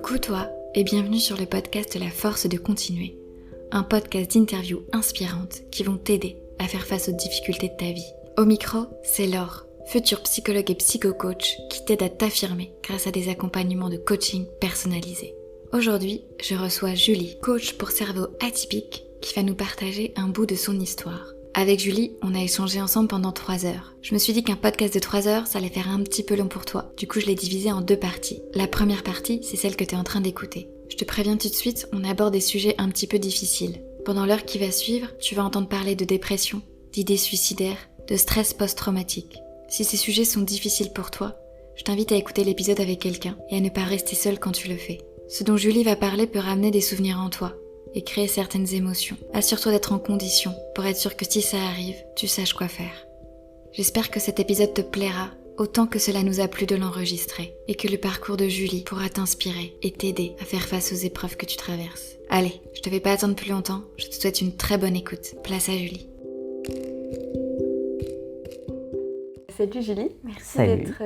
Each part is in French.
Coucou toi et bienvenue sur le podcast La force de continuer. Un podcast d'interviews inspirantes qui vont t'aider à faire face aux difficultés de ta vie. Au micro, c'est Laure, future psychologue et psycho-coach qui t'aide à t'affirmer grâce à des accompagnements de coaching personnalisés. Aujourd'hui, je reçois Julie, coach pour cerveau atypique, qui va nous partager un bout de son histoire. Avec Julie, on a échangé ensemble pendant 3 heures. Je me suis dit qu'un podcast de 3 heures, ça allait faire un petit peu long pour toi. Du coup, je l'ai divisé en 2 parties. La première partie, c'est celle que tu es en train d'écouter. Je te préviens tout de suite, on aborde des sujets un petit peu difficiles. Pendant l'heure qui va suivre, tu vas entendre parler de dépression, d'idées suicidaires, de stress post-traumatique. Si ces sujets sont difficiles pour toi, je t'invite à écouter l'épisode avec quelqu'un et à ne pas rester seul quand tu le fais. Ce dont Julie va parler peut ramener des souvenirs en toi et créer certaines émotions. Assure-toi d'être en condition pour être sûr que si ça arrive, tu saches quoi faire. J'espère que cet épisode te plaira autant que cela nous a plu de l'enregistrer et que le parcours de Julie pourra t'inspirer et t'aider à faire face aux épreuves que tu traverses. Allez, je te fais pas attendre plus longtemps, je te souhaite une très bonne écoute. Place à Julie. Salut Julie, merci d'être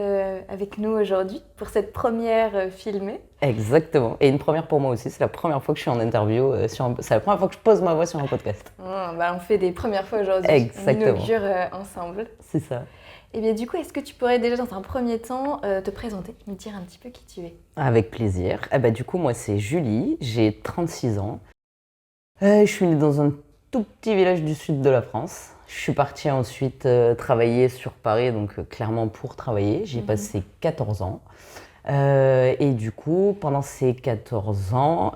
avec nous aujourd'hui pour cette première filmée. Exactement, et une première pour moi aussi, c'est la première fois que je suis en interview, c'est la première fois que je pose ma voix sur un podcast. On fait des premières fois aujourd'hui, exactement. On inaugure ensemble. C'est ça. Et bien du coup, est-ce que tu pourrais déjà dans un premier temps te présenter, me dire un petit peu qui tu es? Avec plaisir. Du coup, moi c'est Julie, j'ai 36 ans. Je suis née dans un tout petit village du sud de la France. Je suis partie ensuite travailler sur Paris, donc clairement pour travailler. J'y ai passé 14 ans. Et du coup, pendant ces 14 ans,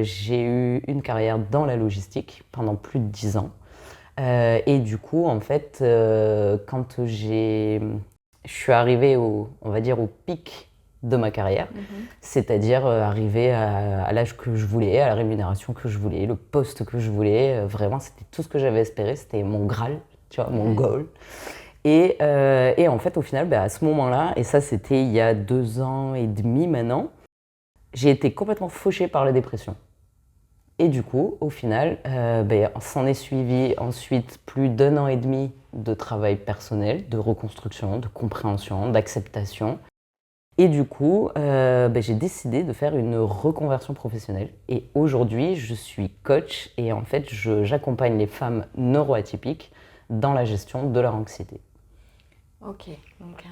j'ai eu une carrière dans la logistique pendant plus de 10 ans. Et du coup, en fait, quand je suis arrivée on va dire au pic de ma carrière, c'est-à-dire arriver à l'âge que je voulais, à la rémunération que je voulais, le poste que je voulais. Vraiment, c'était tout ce que j'avais espéré, c'était mon Graal, tu vois, mon goal. Et en fait, au final, à ce moment-là, et ça c'était il y a 2 ans et demi maintenant, j'ai été complètement fauchée par la dépression. Et du coup, au final, s'en est suivi ensuite plus d'1 an et demi de travail personnel, de reconstruction, de compréhension, d'acceptation. Et du coup, j'ai décidé de faire une reconversion professionnelle. Et aujourd'hui, je suis coach et en fait, j'accompagne les femmes neuroatypiques dans la gestion de leur anxiété. Ok, donc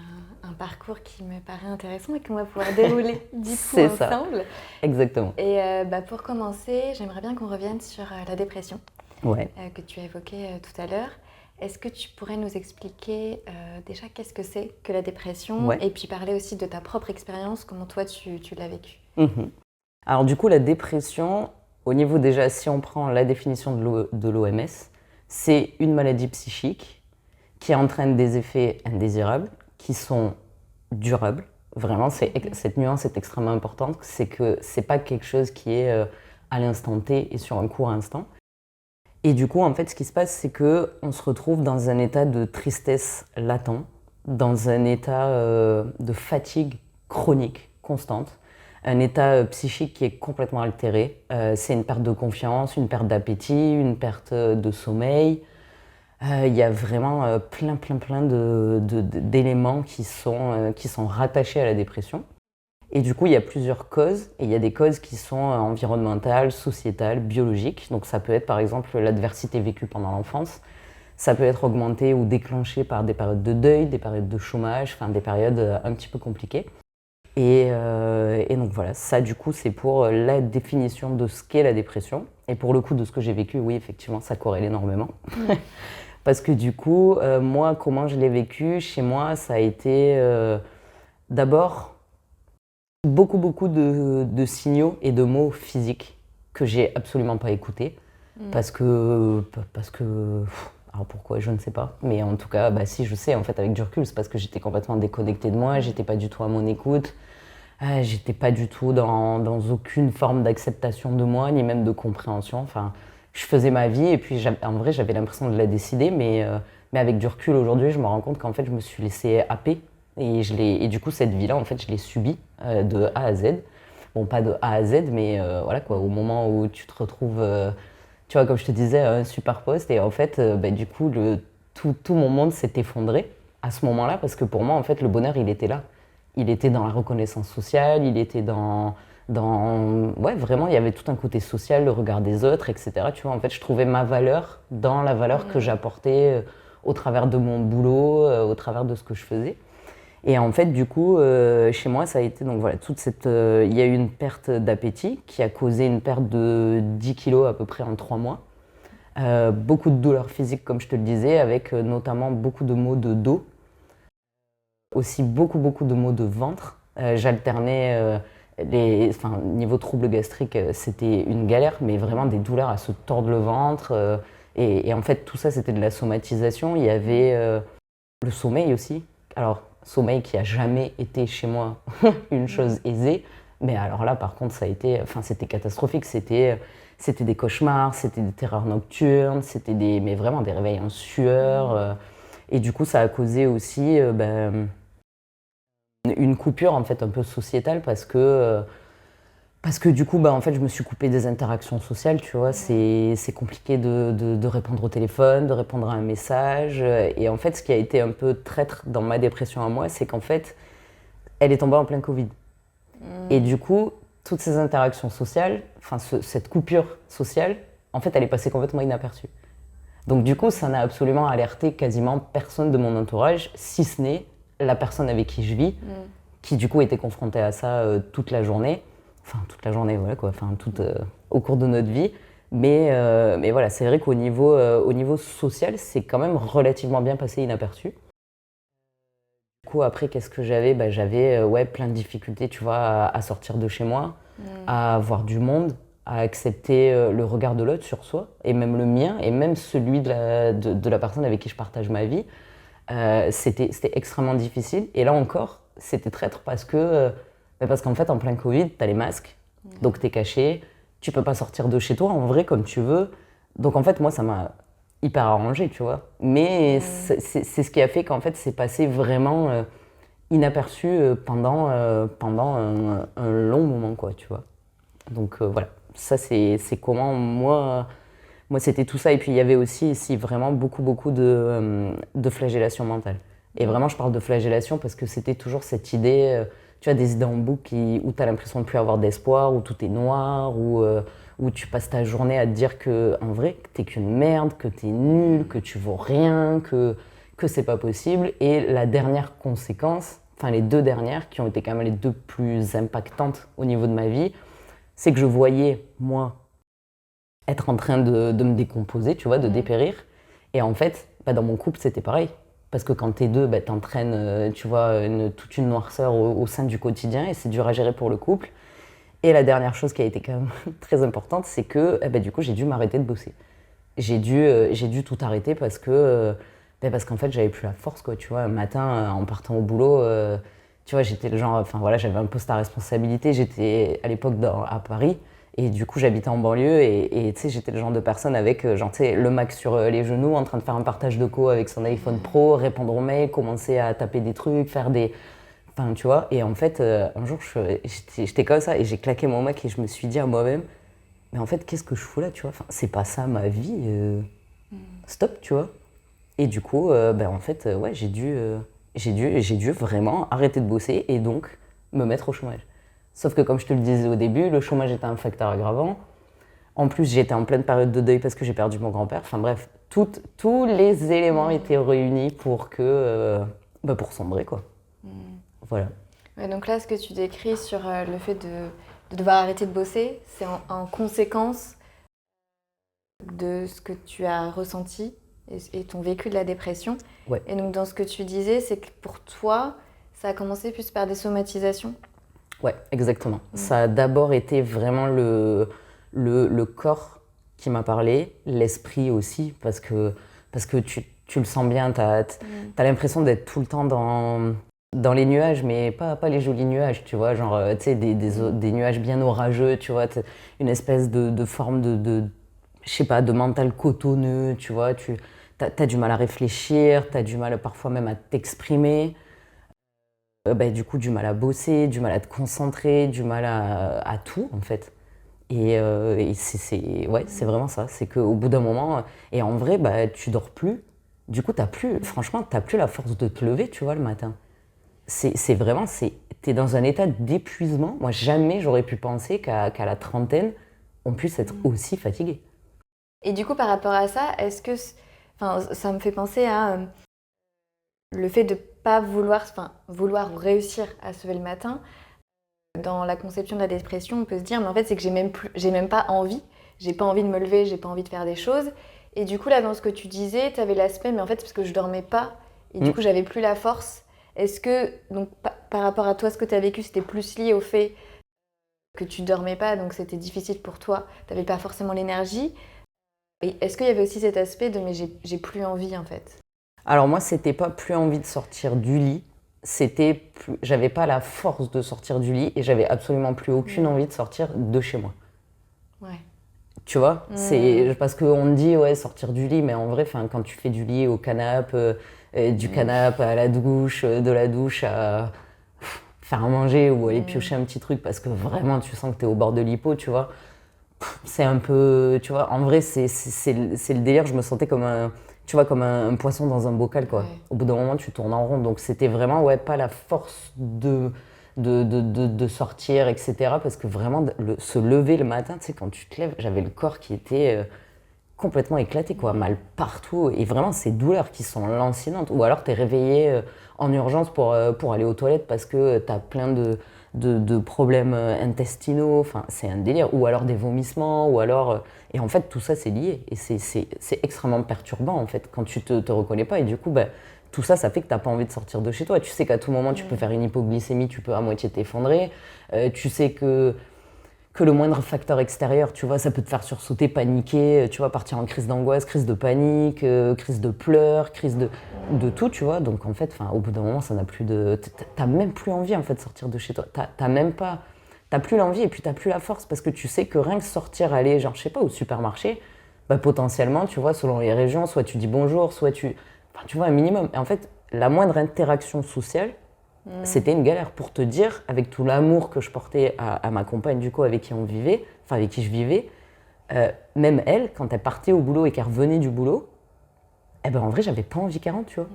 un parcours qui me paraît intéressant et qu'on va pouvoir dérouler du coup C'est ensemble. Ça. Exactement. Et pour commencer, j'aimerais bien qu'on revienne sur la dépression que tu as évoquée tout à l'heure. Est-ce que tu pourrais nous expliquer déjà qu'est-ce que c'est que la dépression et puis parler aussi de ta propre expérience, comment toi tu l'as vécue? Alors du coup, la dépression, au niveau déjà, si on prend la définition de l'OMS, c'est une maladie psychique qui entraîne des effets indésirables, qui sont durables. Vraiment, cette nuance est extrêmement importante, c'est que c'est pas quelque chose qui est à l'instant T et sur un court instant. Et du coup, en fait, ce qui se passe, c'est qu'on se retrouve dans un état de tristesse latent, dans un état de fatigue chronique, constante, un état psychique qui est complètement altéré. C'est une perte de confiance, une perte d'appétit, une perte de sommeil. Il y a vraiment plein d'éléments qui sont rattachés à la dépression. Et du coup, il y a plusieurs causes, et il y a des causes qui sont environnementales, sociétales, biologiques. Donc ça peut être par exemple l'adversité vécue pendant l'enfance, ça peut être augmenté ou déclenché par des périodes de deuil, des périodes de chômage, enfin des périodes un petit peu compliquées. Et donc voilà, ça du coup c'est pour la définition de ce qu'est la dépression. Et pour le coup de ce que j'ai vécu, oui effectivement ça corrèle énormément. Parce que du coup, moi comment je l'ai vécu, chez moi ça a été d'abord beaucoup de signaux et de mots physiques que j'ai absolument pas écoutés. Parce que alors pourquoi, je ne sais pas. Mais en tout cas, si je sais, en fait, avec du recul, c'est parce que j'étais complètement déconnectée de moi, j'étais pas du tout à mon écoute, j'étais pas du tout dans aucune forme d'acceptation de moi, ni même de compréhension. Enfin, je faisais ma vie et puis en vrai, j'avais l'impression de la décider, mais avec du recul aujourd'hui, je me rends compte qu'en fait, je me suis laissée happer. Et du coup, cette vie-là, en fait, je l'ai subie de A à Z. Bon, pas de A à Z, mais voilà quoi, au moment où tu te retrouves, tu vois, comme je te disais, un super poste. Et en fait, du coup, tout mon monde s'est effondré à ce moment-là, parce que pour moi, en fait, le bonheur, il était là. Il était dans la reconnaissance sociale, il était dans Ouais, vraiment, il y avait tout un côté social, le regard des autres, etc. Tu vois, en fait, je trouvais ma valeur dans la valeur que j'apportais au travers de mon boulot, au travers de ce que je faisais. Et en fait, du coup, chez moi, ça a été donc voilà, il y a eu une perte d'appétit qui a causé une perte de 10 kilos à peu près en 3 mois. Beaucoup de douleurs physiques, comme je te le disais, avec notamment beaucoup de maux de dos, aussi beaucoup de maux de ventre. J'alternais niveau troubles gastriques, c'était une galère, mais vraiment des douleurs à se tordre le ventre. Et en fait, tout ça, c'était de la somatisation. Il y avait le sommeil aussi. Alors, sommeil qui a jamais été chez moi une chose aisée. Mais alors là, par contre, c'était catastrophique. C'était des cauchemars, c'était des terreurs nocturnes, mais vraiment des réveils en sueur. Et du coup, ça a causé aussi une coupure en fait un peu sociétale parce que du coup, en fait, je me suis coupée des interactions sociales, tu vois. C'est compliqué de répondre au téléphone, de répondre à un message. Et en fait, ce qui a été un peu traître dans ma dépression à moi, c'est qu'en fait, elle est tombée en plein Covid. Et du coup, toutes ces interactions sociales, cette coupure sociale, en fait, elle est passée complètement inaperçue. Donc du coup, ça n'a absolument alerté quasiment personne de mon entourage, si ce n'est la personne avec qui je vis, qui du coup était confrontée à ça toute la journée. Enfin, toute la journée, voilà quoi, au cours de notre vie. Mais voilà, c'est vrai qu'au niveau social, c'est quand même relativement bien passé inaperçu. Du coup, après, qu'est-ce que j'avais? J'avais plein de difficultés, tu vois, à sortir de chez moi, à voir du monde, à accepter le regard de l'autre sur soi, et même le mien, et même celui de la personne avec qui je partage ma vie. C'était extrêmement difficile. Et là encore, c'était traître parce qu'en fait, en plein Covid, tu as les masques, donc tu es caché, tu peux pas sortir de chez toi en vrai comme tu veux. Donc en fait, moi, ça m'a hyper arrangé, tu vois. Mais c'est ce qui a fait qu'en fait, c'est passé vraiment inaperçu pendant un long moment, quoi, tu vois. Donc voilà, ça c'est comment moi c'était tout ça. Et puis il y avait aussi ici vraiment beaucoup de flagellation mentale. Et vraiment, je parle de flagellation parce que c'était toujours cette idée, tu vois, des idées en boucle où tu as l'impression de plus avoir d'espoir, où tout est noir, où tu passes ta journée à te dire que, en vrai, que t'es qu'une merde, que t'es nul, que tu vaux rien, que c'est pas possible. Et la dernière conséquence, enfin les deux dernières, qui ont été quand même les deux plus impactantes au niveau de ma vie, c'est que je voyais, moi, être en train de me décomposer, tu vois, de dépérir. Et en fait, dans mon couple, c'était pareil. Parce que quand t'es deux, t'entraînes, tu vois, toute une noirceur au sein du quotidien et c'est dur à gérer pour le couple. Et la dernière chose qui a été quand même très importante, c'est que du coup, j'ai dû m'arrêter de bosser. J'ai dû tout arrêter parce qu'en fait, j'avais plus la force, quoi. Tu vois, un matin, en partant au boulot, tu vois, j'étais le genre, enfin voilà, j'avais un poste à responsabilité. J'étais à l'époque à Paris. Et du coup, j'habitais en banlieue et tu sais, j'étais le genre de personne avec genre, tu sais, le Mac sur les genoux, en train de faire un partage de co avec son iPhone Pro, répondre aux mails, commencer à taper des trucs, faire des... Enfin, tu vois. Et en fait, un jour, j'étais comme ça et j'ai claqué mon Mac et je me suis dit à moi-même, mais en fait, qu'est-ce que je fous là, tu vois? Enfin, c'est pas ça ma vie. Stop, tu vois. Et du coup, en fait, ouais, j'ai dû vraiment arrêter de bosser et donc me mettre au chômage. Sauf que comme je te le disais au début, le chômage était un facteur aggravant. En plus, j'étais en pleine période de deuil parce que j'ai perdu mon grand-père. Enfin bref, tous les éléments étaient réunis pour pour sombrer, quoi. Voilà. Ouais, donc là, ce que tu décris sur le fait de devoir arrêter de bosser, c'est en conséquence de ce que tu as ressenti et ton vécu de la dépression. Ouais. Et donc dans ce que tu disais, c'est que pour toi, ça a commencé plus par des somatisations. Ouais, exactement. Ça a d'abord été vraiment le corps qui m'a parlé, l'esprit aussi, parce que tu le sens bien, t'as l'impression d'être tout le temps dans les nuages, mais pas les jolis nuages, tu vois, genre, tu sais, des nuages bien orageux, tu vois, une espèce de forme je sais pas, de mental cotonneux, tu vois, t'as du mal à réfléchir, t'as du mal parfois même à t'exprimer. Du coup, du mal à bosser, du mal à te concentrer, du mal à tout, en fait. Et c'est vraiment ça. C'est qu'au bout d'un moment, et en vrai, tu dors plus. Du coup, franchement, t'as plus la force de te lever, tu vois, le matin. c'est vraiment, t'es dans un état d'épuisement. Moi, jamais j'aurais pu penser qu'à la trentaine, on puisse être aussi fatigué. Et du coup, par rapport à ça, enfin, ça me fait penser à le fait de pas vouloir ou réussir à se lever le matin. Dans la conception de la dépression, on peut se dire, mais en fait, c'est que j'ai même pas envie. J'ai pas envie de me lever, j'ai pas envie de faire des choses. Et du coup, là, dans ce que tu disais, tu avais l'aspect, mais en fait, c'est parce que je dormais pas. Et du coup, j'avais plus la force. Est-ce que, donc, par rapport à toi, ce que tu as vécu, c'était plus lié au fait que tu dormais pas, donc c'était difficile pour toi, tu n'avais pas forcément l'énergie. Et est-ce qu'il y avait aussi cet aspect de, mais j'ai plus envie, en fait? Alors moi, c'était pas plus envie de sortir du lit, j'avais pas la force de sortir du lit et j'avais absolument plus aucune envie de sortir de chez moi. Ouais. Tu vois, c'est parce qu'on dit ouais sortir du lit, mais en vrai, quand tu fais du lit au canapé, du canapé à la douche, de la douche à faire à manger ou aller piocher un petit truc parce que vraiment tu sens que t'es au bord de l'hypo, tu vois. C'est un peu, tu vois, en vrai c'est le délire. Je me sentais comme un poisson dans un bocal quoi. Ouais. Au bout d'un moment tu tournes en rond, donc c'était vraiment pas la force de sortir, etc. Parce que vraiment, se lever le matin, tu sais, quand tu te lèves, j'avais le corps qui était complètement éclaté, quoi, mal partout. Et vraiment, ces douleurs qui sont lancinantes. Ou alors, tu es réveillé en urgence pour aller aux toilettes parce que tu as plein de problèmes intestinaux. Enfin, c'est un délire. Ou alors des vomissements. Ou alors. Et en fait, tout ça, c'est lié. Et c'est extrêmement perturbant, en fait, quand tu te reconnais pas. Et du coup, tout ça, ça fait que tu n'as pas envie de sortir de chez toi. Tu sais qu'à tout moment, tu peux faire une hypoglycémie, tu peux à moitié t'effondrer. Tu sais que le moindre facteur extérieur, tu vois, ça peut te faire sursauter, paniquer, tu vois, partir en crise d'angoisse, crise de panique, crise de pleurs, crise de tout, tu vois. Donc en fait, au bout d'un moment, ça n'a plus de... T'as même plus envie en fait de sortir de chez toi. T'as même pas... T'as plus l'envie et puis t'as plus la force parce que tu sais que rien que sortir, aller, genre, je sais pas, au supermarché, potentiellement, tu vois, selon les régions, soit tu dis bonjour, soit tu... Enfin, tu vois, un minimum. Et en fait, la moindre interaction sociale, c'était une galère pour te dire, avec tout l'amour que je portais à ma compagne, du coup, avec qui on vivait, enfin avec qui je vivais, même elle, quand elle partait au boulot et qu'elle revenait du boulot, en vrai, j'avais pas envie qu'elle rentre, tu vois.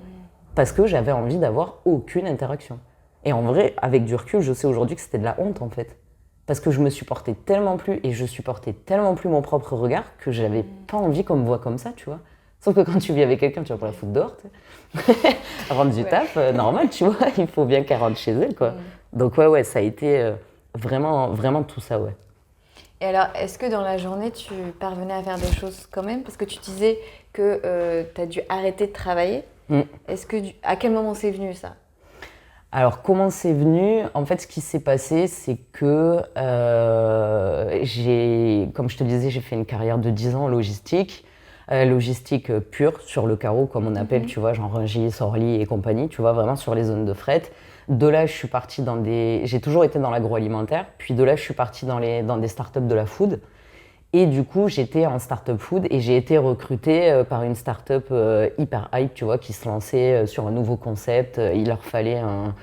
Parce que j'avais envie d'avoir aucune interaction. Et en vrai, avec du recul, je sais aujourd'hui que c'était de la honte, en fait. Parce que je me supportais tellement plus et je supportais tellement plus mon propre regard que j'avais pas envie qu'on me voit comme ça, tu vois. Sauf que quand tu vis avec quelqu'un, tu vas pas la foutre dehors, tu sais. Elle rentre du taf, normal, tu vois, il faut bien qu'elle rentre chez elle, quoi. Donc ouais, ça a été vraiment, vraiment tout ça, ouais. Et alors, est-ce que dans la journée, tu parvenais à faire des choses quand même? Parce que tu disais que tu as dû arrêter de travailler. À quel moment c'est venu ça? Alors, comment c'est venu? En fait, ce qui s'est passé, c'est que comme je te disais, j'ai fait une carrière de 10 ans en logistique. Logistique pure, sur le carreau, comme on appelle, tu vois, genre Rungis, Orly et compagnie, tu vois, vraiment sur les zones de fret. De là, je suis partie J'ai toujours été dans l'agroalimentaire, puis de là, je suis partie dans des startups de la food. Et du coup, j'étais en startup food et j'ai été recrutée par une startup hyper hype, tu vois, qui se lançait sur un nouveau concept. Il leur fallait un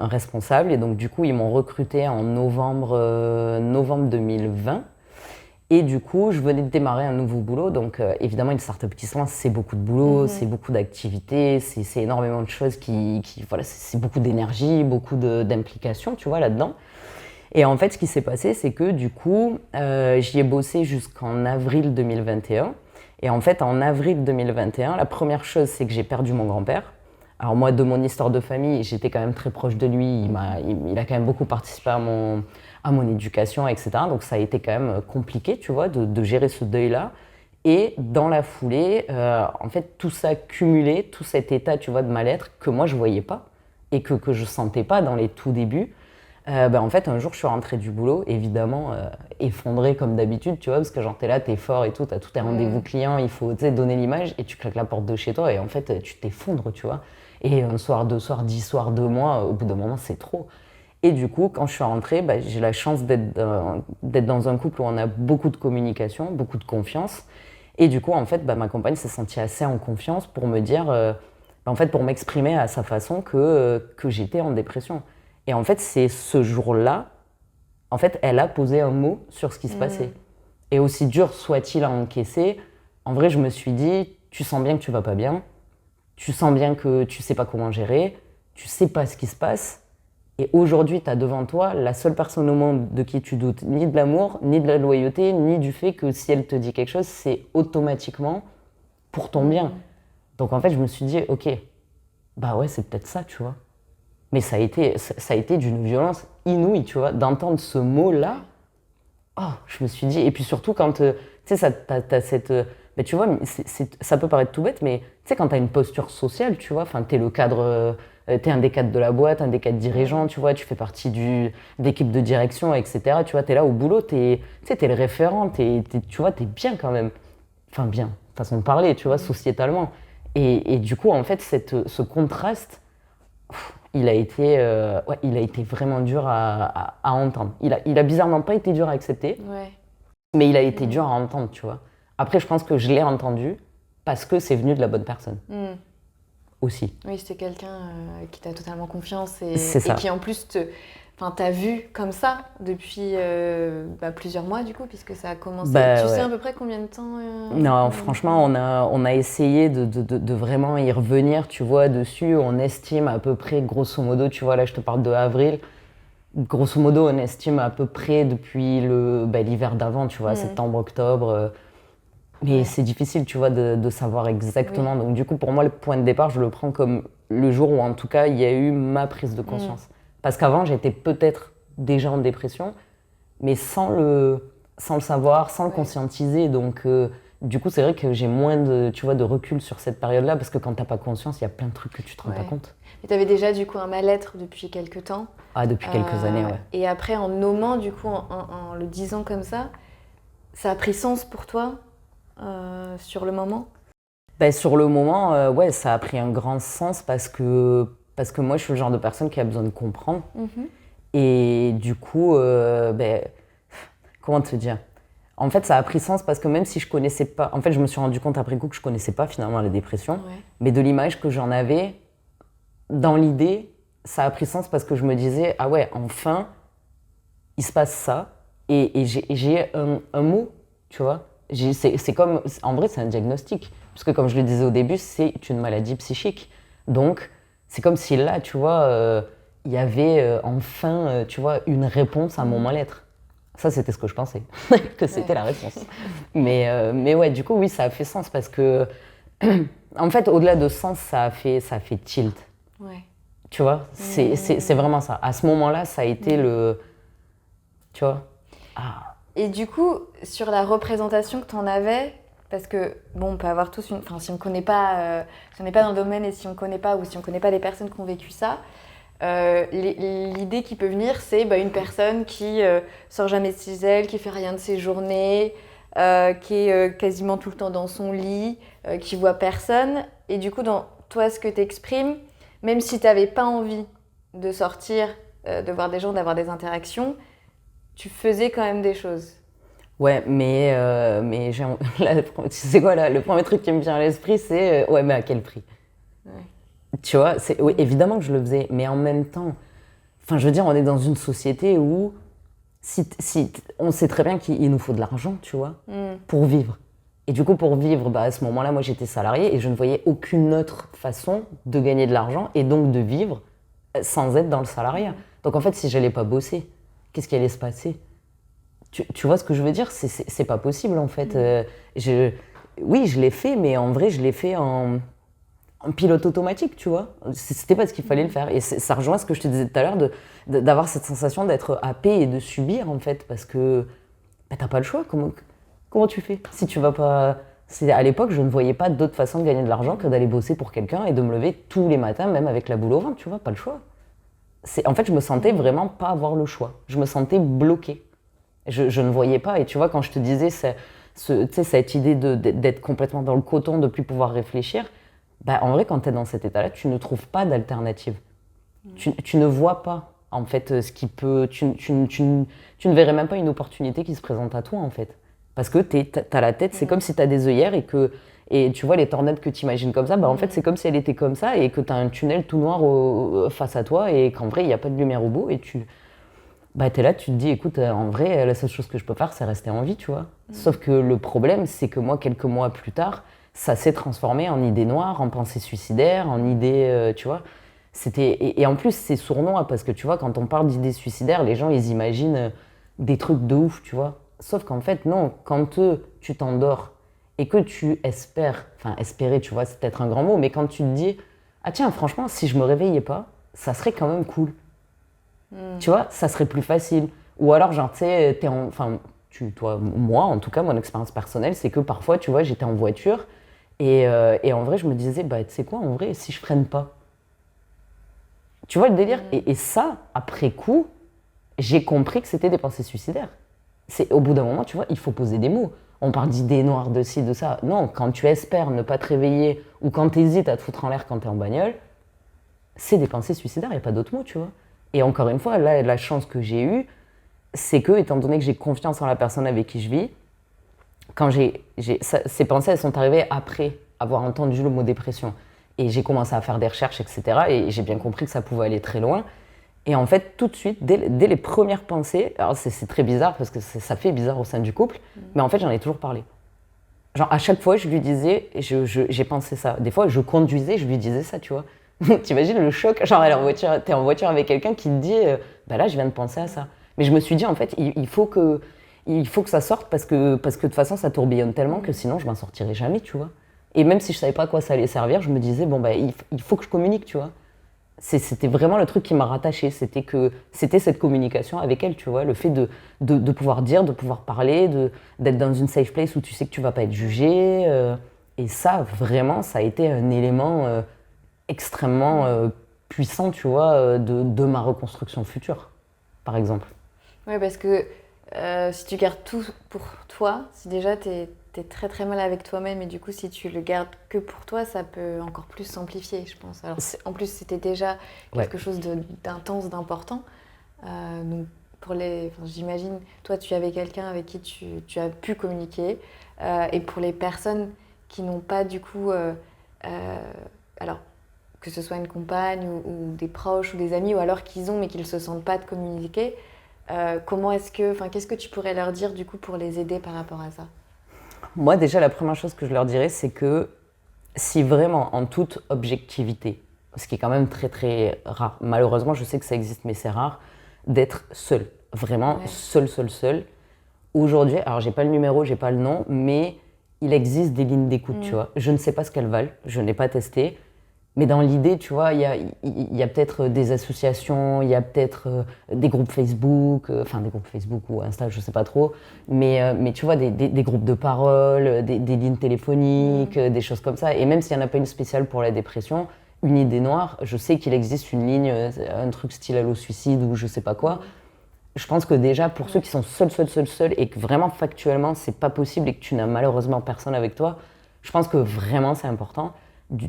responsable. Et donc, du coup, ils m'ont recrutée en novembre 2020. Et du coup, je venais de démarrer un nouveau boulot. Donc, évidemment, une startup qui se lance, c'est beaucoup de boulot, c'est beaucoup d'activités, c'est énormément de choses voilà, c'est beaucoup d'énergie, beaucoup d'implications, tu vois, là-dedans. Et en fait, ce qui s'est passé, c'est que du coup, j'y ai bossé jusqu'en avril 2021. Et en fait, en avril 2021, la première chose, c'est que j'ai perdu mon grand-père. Alors moi, de mon histoire de famille, j'étais quand même très proche de lui. Il a quand même beaucoup participé à mon éducation, etc. Donc ça a été quand même compliqué, tu vois, de gérer ce deuil-là. Et dans la foulée, en fait, tout ça cumulé, tout cet état, tu vois, de mal-être que moi, je voyais pas et que je sentais pas dans les tout débuts. En fait, un jour, je suis rentrée du boulot, évidemment, effondrée comme d'habitude, tu vois, parce que genre, t'es là, t'es fort et tout, t'as tous tes rendez-vous clients, il faut, tu sais, donner l'image, et tu claques la porte de chez toi, et en fait, tu t'effondres, tu vois. Et un soir, 2 soirs, 10 soirs, 2 mois, au bout d'un moment, c'est trop. Et du coup, quand je suis rentrée, j'ai la chance d'être dans un couple où on a beaucoup de communication, beaucoup de confiance. Et du coup, en fait, ma compagne s'est sentie assez en confiance pour me dire, en fait, pour m'exprimer à sa façon que j'étais en dépression. Et en fait, c'est ce jour-là, en fait, elle a posé un mot sur ce qui se passait. Et aussi dur soit-il à encaisser, en vrai, je me suis dit, tu sens bien que tu vas pas bien, tu sens bien que tu sais pas comment gérer, tu sais pas ce qui se passe. Et aujourd'hui, tu as devant toi la seule personne au monde de qui tu doutes ni de l'amour, ni de la loyauté, ni du fait que si elle te dit quelque chose, c'est automatiquement pour ton bien. Donc en fait, je me suis dit, ok, bah ouais, c'est peut-être ça, tu vois. Mais ça a été d'une violence inouïe, tu vois, d'entendre ce mot-là. Oh, je me suis dit, et puis surtout quand, tu sais, t'as cette... bah, tu vois, ça peut paraître tout bête, mais tu sais, quand t'as une posture sociale, tu vois, enfin, t'es le cadre... t'es un des cadres de la boîte, un des cadres dirigeants, tu vois, tu fais partie d'équipe de direction, etc. Tu vois, t'es là au boulot, tu sais, t'es le référent, tu vois, t'es bien quand même. Enfin, bien, façon de parler, tu vois, sociétalement. Et du coup, en fait, ce contraste, il a été vraiment dur à entendre. Il a bizarrement pas été dur à accepter, mais il a été dur à entendre, tu vois. Après, je pense que je l'ai entendu parce que c'est venu de la bonne personne. Aussi. Oui, c'était quelqu'un qui t'a totalement confiance et qui en plus t'a vu comme ça depuis plusieurs mois du coup, puisque ça a commencé. Tu sais à peu près combien de temps Non, franchement, on a essayé de vraiment y revenir, tu vois, dessus. On estime à peu près, grosso modo, tu vois, là je te parle de avril. Grosso modo, on estime à peu près depuis l'hiver d'avant, tu vois, septembre, octobre. Mais c'est difficile, tu vois, de savoir exactement. Donc du coup, pour moi, le point de départ, je le prends comme le jour où, en tout cas, il y a eu ma prise de conscience. Parce qu'avant, j'étais peut-être déjà en dépression, mais sans le savoir, sans le conscientiser. Donc du coup, c'est vrai que j'ai moins de recul sur cette période-là, parce que quand t'as pas conscience, il y a plein de trucs que tu te rends pas compte. Et tu avais déjà du coup un mal-être depuis quelques temps. Ah, depuis quelques années, ouais. Et après, en nommant, du coup, en le disant comme ça a pris sens pour toi sur le moment? Sur le moment, ouais, ça a pris un grand sens parce que moi, je suis le genre de personne qui a besoin de comprendre. Et du coup, comment te dire? En fait, ça a pris sens parce que même si je connaissais pas... En fait, je me suis rendu compte après coup que je connaissais pas finalement la dépression. Mais de l'image que j'en avais, dans l'idée, ça a pris sens parce que je me disais, ah ouais, enfin, il se passe ça. Et j'ai un mot, tu vois. C'est comme... En vrai, c'est un diagnostic. Parce que comme je le disais au début, c'est une maladie psychique. Donc, c'est comme si là, tu vois, il y avait enfin, tu vois, une réponse à mon mal-être. Ça, c'était ce que je pensais, que c'était la réponse. Mais ouais, du coup, oui, ça a fait sens parce que, en fait, au-delà de sens, ça a fait tilt. Tu vois, c'est vraiment ça. À ce moment-là, ça a été le... Tu vois. Et du coup, sur la représentation que tu en avais, parce que, bon, on peut avoir tous une... Enfin, si on n'est pas dans le domaine et si on ne connaît pas, ou si on ne connaît pas les personnes qui ont vécu ça, l'idée qui peut venir, c'est une personne qui sort jamais de chez elle, qui fait rien de ses journées, qui est quasiment tout le temps dans son lit, qui voit personne. Et du coup, dans toi, ce que tu exprimes, même si tu n'avais pas envie de sortir, de voir des gens, d'avoir des interactions, tu faisais quand même des choses. Ouais, mais tu sais quoi, là, le premier truc qui me vient à l'esprit, c'est ouais, mais à quel prix? Tu vois, oui, évidemment que je le faisais, mais en même temps, enfin, je veux dire, on est dans une société où on sait très bien qu'il nous faut de l'argent, tu vois, pour vivre. Et du coup, pour vivre, à ce moment-là, moi, j'étais salariée et je ne voyais aucune autre façon de gagner de l'argent et donc de vivre sans être dans le salariat. Donc en fait, si j'allais pas bosser, qu'est-ce qui allait se passer? Tu vois ce que je veux dire? C'est pas possible, en fait. Oui, je l'ai fait, mais en vrai, je l'ai fait en pilote automatique, tu vois. C'était pas ce qu'il fallait le faire. Et ça rejoint ce que je te disais tout à l'heure, d'avoir cette sensation d'être happé et de subir, en fait, parce que t'as pas le choix. Comment tu fais? Si tu vas pas... À l'époque, je ne voyais pas d'autre façon de gagner de l'argent que d'aller bosser pour quelqu'un et de me lever tous les matins, même avec la boule au ventre, tu vois, pas le choix. En fait, je me sentais vraiment pas avoir le choix. Je me sentais bloquée. Je ne voyais pas. Et tu vois, quand je te disais cette idée d'être complètement dans le coton, de plus pouvoir réfléchir, en vrai, quand tu es dans cet état-là, tu ne trouves pas d'alternative. Tu ne vois pas, en fait, ce qui peut... Tu ne verrais même pas une opportunité qui se présente à toi, en fait. Parce que t'as la tête, c'est comme si tu as des œillères et tu vois les tornades que tu imagines comme ça, en fait, c'est comme si elle était comme ça et que tu as un tunnel tout noir face à toi et qu'en vrai, il n'y a pas de lumière au bout et t'es là, tu te dis, écoute, en vrai, la seule chose que je peux faire, c'est rester en vie, tu vois. Sauf que le problème, c'est que moi, quelques mois plus tard, ça s'est transformé en idée noire, en pensée suicidaire, en idée, tu vois. Et en plus, c'est sournois parce que tu vois, quand on parle d'idées suicidaires, les gens, ils imaginent des trucs de ouf, tu vois. Sauf qu'en fait, non, quand tu t'endors et que tu espères, enfin, espérer, tu vois, c'est peut-être un grand mot, mais quand tu te dis, ah tiens, franchement, si je me réveillais pas, ça serait quand même cool. Tu vois, ça serait plus facile. Ou alors, genre, tu sais, enfin, toi, moi, en tout cas, mon expérience personnelle, c'est que parfois, tu vois, j'étais en voiture et en vrai, je me disais, bah, tu sais quoi, en vrai, si je freine pas. Tu vois le délire? Et ça, après coup, j'ai compris que c'était des pensées suicidaires. Au bout d'un moment, tu vois, il faut poser des mots. On parle d'idées noires, de ci, de ça. Non, quand tu espères ne pas te réveiller ou quand tu hésites à te foutre en l'air quand tu es en bagnole, c'est des pensées suicidaires, il n'y a pas d'autre mot, tu vois. Et encore une fois, là, la chance que j'ai eue, c'est que, étant donné que j'ai confiance en la personne avec qui je vis, quand ces pensées, elles sont arrivées après avoir entendu le mot dépression. Et j'ai commencé à faire des recherches, etc. Et j'ai bien compris que ça pouvait aller très loin. Et en fait, tout de suite, dès les premières pensées, alors c'est très bizarre parce que ça fait bizarre au sein du couple, mais en fait, j'en ai toujours parlé. Genre, à chaque fois, je lui disais, j'ai pensé ça. Des fois, je conduisais, je lui disais ça, tu vois. T'imagines le choc? Genre, t'es en voiture avec quelqu'un qui te dit, bah là, je viens de penser à ça. Mais je me suis dit, en fait, il faut que ça sorte parce que de toute façon, ça tourbillonne tellement que sinon, je m'en sortirai jamais, tu vois. Et même si je savais pas à quoi ça allait servir, je me disais, bon, bah, il faut que je communique, tu vois. C'était vraiment le truc qui m'a rattachée, c'était cette communication avec elle, tu vois, le fait de pouvoir dire, de pouvoir parler, d'être dans une safe place où tu sais que tu vas pas être jugé. Et ça, vraiment, ça a été un élément extrêmement puissant, tu vois, de ma reconstruction future, par exemple. Ouais, parce que si tu gardes tout pour toi, si déjà t'es très très mal avec toi-même et du coup si tu le gardes que pour toi, ça peut encore plus s'amplifier, je pense. Alors en plus c'était déjà quelque chose d'intense, d'important. Donc j'imagine, toi tu avais quelqu'un avec qui tu as pu communiquer et pour les personnes qui n'ont pas du coup, alors que ce soit une compagne ou des proches ou des amis ou alors qu'ils ont mais qu'ils ne se sentent pas de communiquer, qu'est-ce que tu pourrais leur dire du coup pour les aider par rapport à ça? Moi, déjà, la première chose que je leur dirais, c'est que si vraiment, en toute objectivité, ce qui est quand même très très rare, malheureusement, je sais que ça existe, mais c'est rare, d'être seul, vraiment seul. Aujourd'hui, alors j'ai pas le numéro, j'ai pas le nom, mais il existe des lignes d'écoute, tu vois. Je ne sais pas ce qu'elles valent, je n'ai pas testé. Mais dans l'idée, tu vois, il y a peut-être des associations, il y a peut-être des groupes Facebook, enfin des groupes Facebook ou Insta, je sais pas trop, mais tu vois, des groupes de parole, des lignes téléphoniques, des choses comme ça. Et même s'il n'y en a pas une spéciale pour la dépression, une idée noire, je sais qu'il existe une ligne, un truc style Allo Suicide ou je sais pas quoi. Je pense que déjà, pour ceux qui sont seuls, et que vraiment factuellement, c'est pas possible et que tu n'as malheureusement personne avec toi, je pense que vraiment c'est important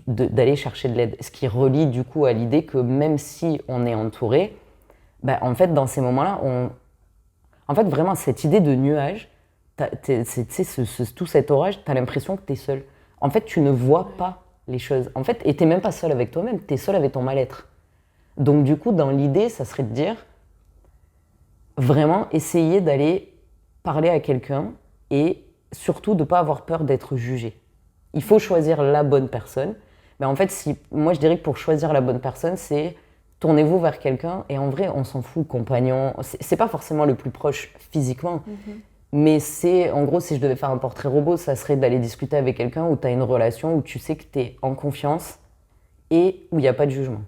d'aller chercher de l'aide. Ce qui relie du coup à l'idée que même si on est entouré, bah, en fait, dans ces moments-là, en fait, vraiment, cette idée de nuage, tout cet orage, tu as l'impression que tu es seul. En fait, tu ne vois pas les choses. En fait, et tu n'es même pas seul avec toi-même, tu es seul avec ton mal-être. Donc du coup, dans l'idée, ça serait de dire, vraiment essayer d'aller parler à quelqu'un et surtout de ne pas avoir peur d'être jugé. Il faut choisir la bonne personne. Mais en fait, moi je dirais que pour choisir la bonne personne, c'est tournez-vous vers quelqu'un et en vrai, on s'en fout, compagnon. C'est pas forcément le plus proche physiquement, mais c'est, en gros, si je devais faire un portrait robot, ça serait d'aller discuter avec quelqu'un où tu as une relation, où tu sais que tu es en confiance et où il n'y a pas de jugement.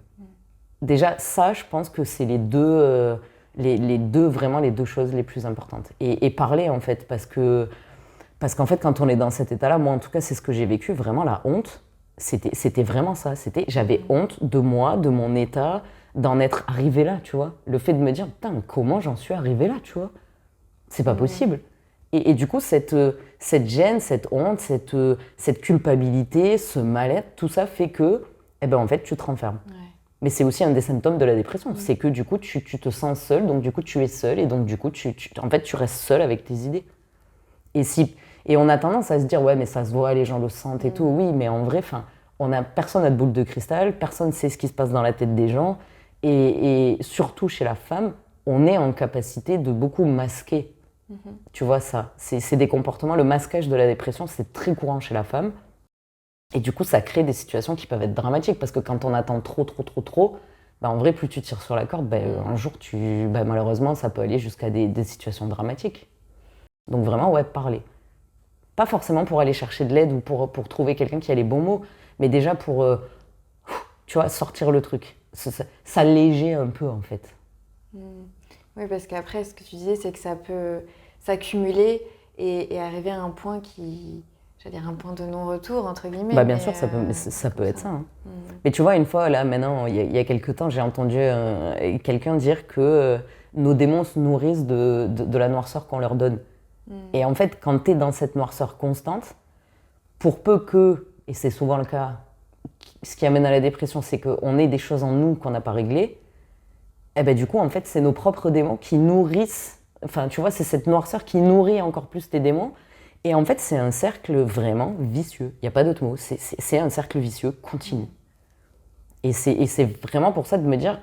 Déjà, ça, je pense que c'est vraiment les deux choses les plus importantes. Et parler, en fait, parce qu'en fait, quand on est dans cet état-là, moi, en tout cas, c'est ce que j'ai vécu, vraiment, la honte, c'était vraiment ça. J'avais honte de moi, de mon état, d'en être arrivé là, tu vois. Le fait de me dire, putain, comment j'en suis arrivé là, tu vois. C'est pas possible. Et du coup, cette gêne, cette honte, cette culpabilité, ce mal-être, tout ça fait que, eh ben, en fait, tu te renfermes. Ouais. Mais c'est aussi un des symptômes de la dépression. C'est que du coup, tu te sens seul, donc du coup, tu es seul, et donc du coup, en fait, tu restes seul avec tes idées. Et on a tendance à se dire, ouais, mais ça se voit, les gens le sentent et tout. Oui, mais en vrai, personne n'a de boule de cristal, personne ne sait ce qui se passe dans la tête des gens. Et surtout chez la femme, on est en capacité de beaucoup masquer. Tu vois ça. C'est des comportements, le masquage de la dépression, c'est très courant chez la femme. Et du coup, ça crée des situations qui peuvent être dramatiques parce que quand on attend trop, bah, en vrai, plus tu tires sur la corde, bah, un jour, bah, malheureusement, ça peut aller jusqu'à des situations dramatiques. Donc vraiment, ouais, parler. Pas forcément pour aller chercher de l'aide ou pour trouver quelqu'un qui a les bons mots, mais déjà pour, tu vois, sortir le truc. S'alléger un peu, en fait. Oui, parce qu'après, ce que tu disais, c'est que ça peut s'accumuler et arriver à un point j'allais dire un point de non-retour, entre guillemets. Bah, bien sûr, ça peut être ça. Hein. Mais tu vois, une fois, là, maintenant, il y a quelques temps, j'ai entendu quelqu'un dire que nos démons se nourrissent de la noirceur qu'on leur donne. Et en fait, quand tu es dans cette noirceur constante, pour peu que, et c'est souvent le cas, ce qui amène à la dépression, c'est qu'on ait des choses en nous qu'on n'a pas réglées, et ben du coup, en fait, c'est nos propres démons qui nourrissent, enfin, tu vois, c'est cette noirceur qui nourrit encore plus tes démons. Et en fait, c'est un cercle vraiment vicieux. Il n'y a pas d'autre mot. C'est un cercle vicieux continu. Et c'est vraiment pour ça de me dire,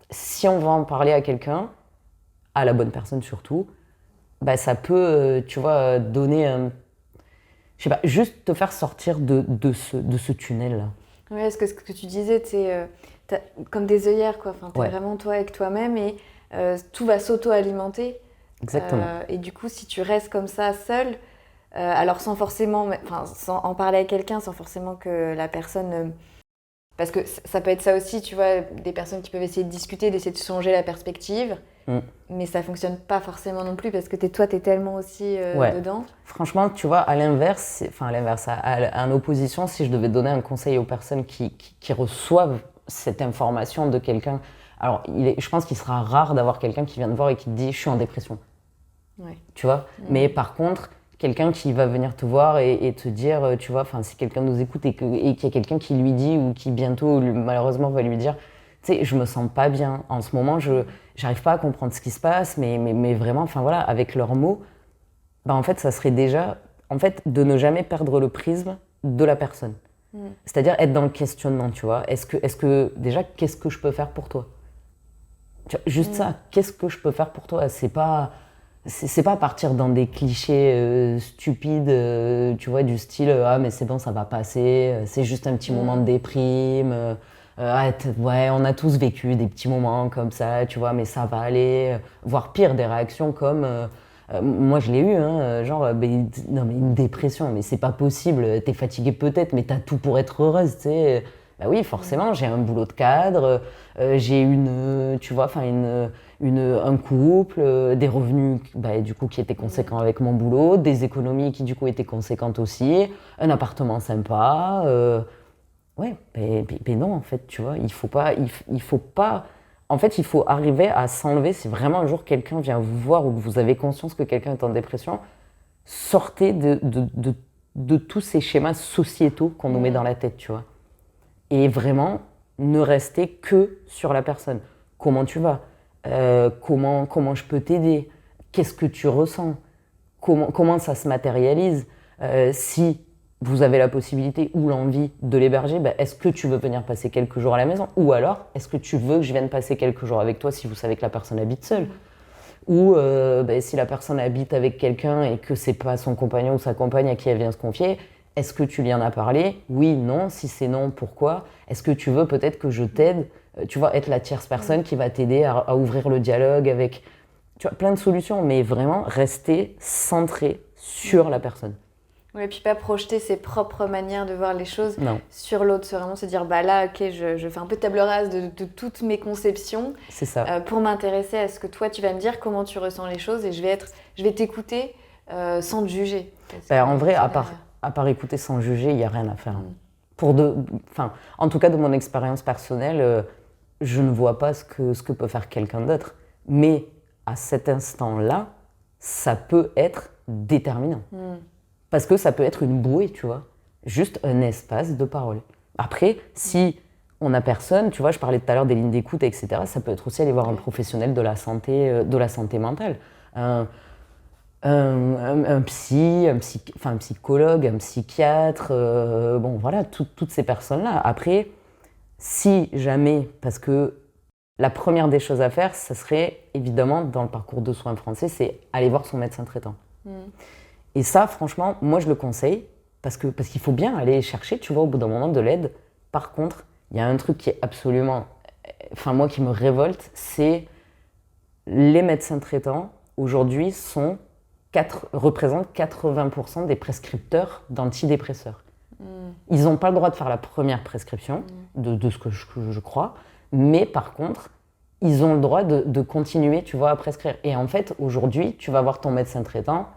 si on va en parler à quelqu'un, à la bonne personne surtout, bah, ça peut, tu vois, donner je sais pas, juste te faire sortir de ce tunnel-là. Oui, parce que ce que tu disais, t'as comme des œillères, quoi. Enfin, t'es vraiment toi avec toi-même et tout va s'auto-alimenter. Exactement. Et du coup, si tu restes comme ça, seul, alors sans en parler à quelqu'un, sans forcément que la personne... parce que ça peut être ça aussi, tu vois, des personnes qui peuvent essayer de discuter, d'essayer de changer la perspective. Mais ça fonctionne pas forcément non plus parce que t'es tellement aussi dedans. Franchement, tu vois, à l'inverse, en opposition, si je devais donner un conseil aux personnes qui reçoivent cette information de quelqu'un, alors je pense qu'il sera rare d'avoir quelqu'un qui vient te voir et qui te dit « je suis en dépression ». Tu vois. Mais par contre, quelqu'un qui va venir te voir et te dire, tu vois, si quelqu'un nous écoute et qu'il y a quelqu'un qui lui dit ou qui bientôt malheureusement va lui dire tu sais, je me sens pas bien en ce moment, j'arrive pas à comprendre ce qui se passe, mais vraiment, enfin voilà, avec leurs mots, bah en fait, ça serait déjà, en fait, de ne jamais perdre le prisme de la personne. C'est-à-dire être dans le questionnement, tu vois. Est-ce que déjà, qu'est-ce que je peux faire pour toi? Tu vois, juste ça, qu'est-ce que je peux faire pour toi? C'est pas partir dans des clichés stupides, tu vois, du style ah mais c'est bon, ça va passer, c'est juste un petit moment de déprime. Ouais, on a tous vécu des petits moments comme ça, tu vois, mais ça va aller. Voire pire, des réactions comme moi je l'ai eu, hein, genre non mais une dépression, mais c'est pas possible. T'es fatiguée peut-être, mais t'as tout pour être heureuse, tu sais. Bah oui, forcément, j'ai un boulot de cadre, j'ai tu vois, un couple, des revenus bah, du coup qui étaient conséquents avec mon boulot, des économies qui du coup étaient conséquentes aussi, un appartement sympa. Ouais, mais non en fait, tu vois, il faut pas. En fait, il faut arriver à s'enlever. Si vraiment un jour quelqu'un vient vous voir ou que vous avez conscience que quelqu'un est en dépression, sortez de tous ces schémas sociétaux qu'on nous met dans la tête, tu vois. Et vraiment, ne restez que sur la personne. Comment tu vas? Comment je peux t'aider? Qu'est-ce que tu ressens? Comment ça se matérialise? Si vous avez la possibilité ou l'envie de l'héberger, bah, est-ce que tu veux venir passer quelques jours à la maison? Ou alors, est-ce que tu veux que je vienne passer quelques jours avec toi si vous savez que la personne habite seule? Ou bah, si la personne habite avec quelqu'un et que c'est pas son compagnon ou sa compagne à qui elle vient se confier, est-ce que tu lui en as parlé? Oui, non. Si c'est non, pourquoi? Est-ce que tu veux peut-être que je t'aide? Tu vois, être la tierce personne qui va t'aider à ouvrir le dialogue avec... Tu vois, plein de solutions, mais vraiment rester centré sur la personne. Oui, et puis pas projeter ses propres manières de voir les choses sur l'autre. C'est vraiment se dire, bah là, ok, je fais un peu table rase de toutes mes conceptions. C'est ça. Pour m'intéresser à ce que toi, tu vas me dire, comment tu ressens les choses, et je vais t'écouter sans te juger. En vrai, à part écouter sans juger, il n'y a rien à faire. En tout cas, de mon expérience personnelle, je ne vois pas ce que peut faire quelqu'un d'autre. Mais à cet instant-là, ça peut être déterminant. Parce que ça peut être une bouée, tu vois. Juste un espace de parole. Après, si on n'a personne, tu vois, je parlais tout à l'heure des lignes d'écoute, etc., ça peut être aussi aller voir un professionnel de la santé mentale. Un psychologue, un psychiatre, bon voilà, toutes ces personnes-là. Après, si jamais, parce que la première des choses à faire, ça serait évidemment, dans le parcours de soins français, c'est aller voir son médecin traitant. Et ça, franchement, moi je le conseille, parce qu'il faut bien aller chercher, tu vois, au bout d'un moment de l'aide. Par contre, il y a un truc qui est absolument, enfin moi qui me révolte, c'est les médecins traitants aujourd'hui représentent 80% des prescripteurs d'antidépresseurs. Ils n'ont pas le droit de faire la première prescription, de ce que je crois, mais par contre, ils ont le droit de continuer, tu vois, à prescrire. Et en fait, aujourd'hui, tu vas voir ton médecin traitant,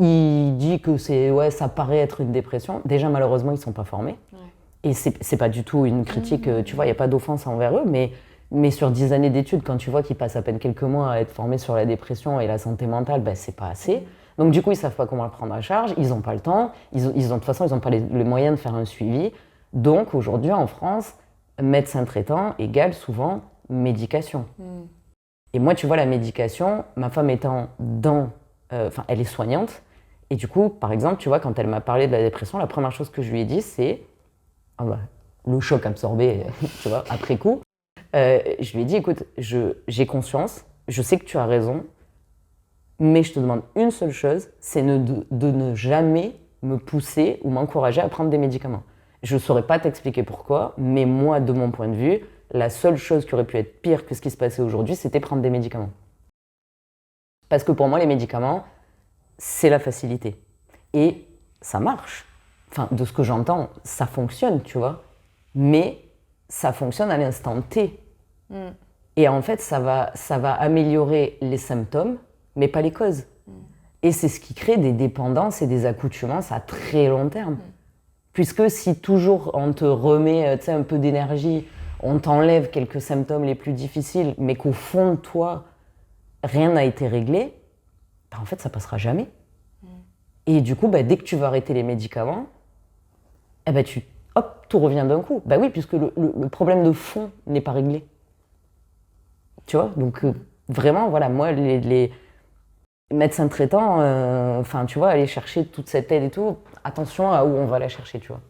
il dit que ça paraît être une dépression. Déjà, malheureusement, ils ne sont pas formés. Ouais. Et c'est pas du tout une critique, tu vois, il n'y a pas d'offense envers eux, mais sur 10 années d'études, quand tu vois qu'ils passent à peine quelques mois à être formés sur la dépression et la santé mentale, c'est pas assez. Donc du coup, ils savent pas comment le prendre en charge, ils n'ont pas le temps, de toute façon, ils n'ont pas les moyens de faire un suivi. Donc aujourd'hui, en France, médecin traitant égale souvent médication. Et moi, tu vois, la médication, ma femme étant elle est soignante, et du coup, par exemple, tu vois, quand elle m'a parlé de la dépression, la première chose que je lui ai dit, c'est le choc absorbé, tu vois, après coup. Je lui ai dit, écoute, j'ai conscience, je sais que tu as raison, mais je te demande une seule chose, c'est de ne jamais me pousser ou m'encourager à prendre des médicaments. Je ne saurais pas t'expliquer pourquoi, mais moi, de mon point de vue, la seule chose qui aurait pu être pire que ce qui se passait aujourd'hui, c'était prendre des médicaments. Parce que pour moi, les médicaments, c'est la facilité. Et ça marche. Enfin, de ce que j'entends, ça fonctionne, tu vois. Mais ça fonctionne à l'instant T. Et en fait, ça va améliorer les symptômes, mais pas les causes. Et c'est ce qui crée des dépendances et des accoutumances à très long terme. Puisque si toujours on te remet un peu d'énergie, on t'enlève quelques symptômes les plus difficiles, mais qu'au fond de toi, rien n'a été réglé, en fait, ça passera jamais. Et du coup, dès que tu vas arrêter les médicaments, tout revient d'un coup. Oui, puisque le problème de fond n'est pas réglé. Tu vois, donc vraiment, voilà, moi, les médecins traitants, tu vois, aller chercher toute cette aide et tout, attention à où on va la chercher, tu vois.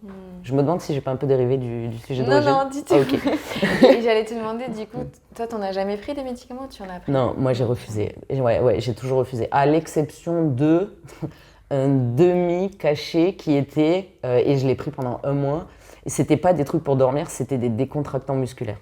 Je me demande si j'ai pas un peu dérivé du sujet d'origine. Non, du tout. Ah, okay. Et j'allais te demander, du coup, toi, t'en as jamais pris des médicaments ou tu en as pris? Non, moi, j'ai refusé. Ouais, j'ai toujours refusé. À l'exception de un demi-cachet qui était, et je l'ai pris pendant 1 mois, et c'était pas des trucs pour dormir, c'était des décontractants musculaires.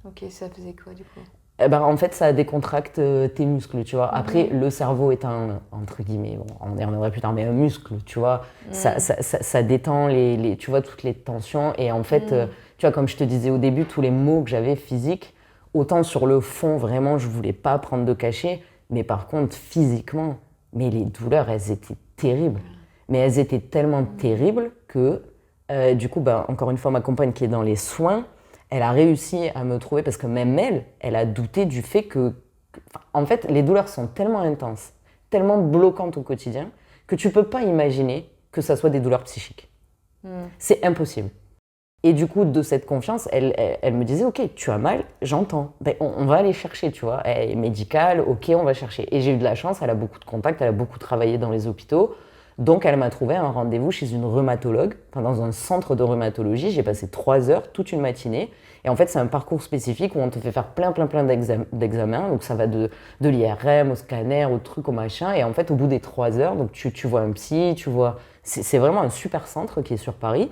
Ok, ça faisait quoi, du coup? En fait, ça décontracte tes muscles, tu vois. Après, le cerveau est entre guillemets, on y reviendra plus tard, mais un muscle, tu vois. Ça détend tu vois, toutes les tensions. Et en fait, tu vois, comme je te disais au début, tous les maux que j'avais physiques, autant sur le fond, vraiment, je voulais pas prendre de cachet. Mais par contre, physiquement, mais les douleurs, elles étaient terribles. Mais elles étaient tellement terribles que, du coup, encore une fois, ma compagne qui est dans les soins, elle a réussi à me trouver, parce que même elle a douté du fait en fait, les douleurs sont tellement intenses, tellement bloquantes au quotidien, que tu peux pas imaginer que ça soit des douleurs psychiques. C'est impossible. Et du coup, de cette confiance, elle me disait, ok, tu as mal, j'entends. On va aller chercher, tu vois. Elle est médicale, ok, on va chercher. Et j'ai eu de la chance, elle a beaucoup de contacts, elle a beaucoup travaillé dans les hôpitaux. Donc, elle m'a trouvé un rendez-vous chez une rhumatologue, dans un centre de rhumatologie. J'ai passé 3 heures, toute une matinée. Et en fait, c'est un parcours spécifique où on te fait faire plein d'examens. Donc, ça va de l'IRM au scanner, au truc, au machin. Et en fait, au bout des 3 heures, donc, tu vois un psy, tu vois... C'est vraiment un super centre qui est sur Paris.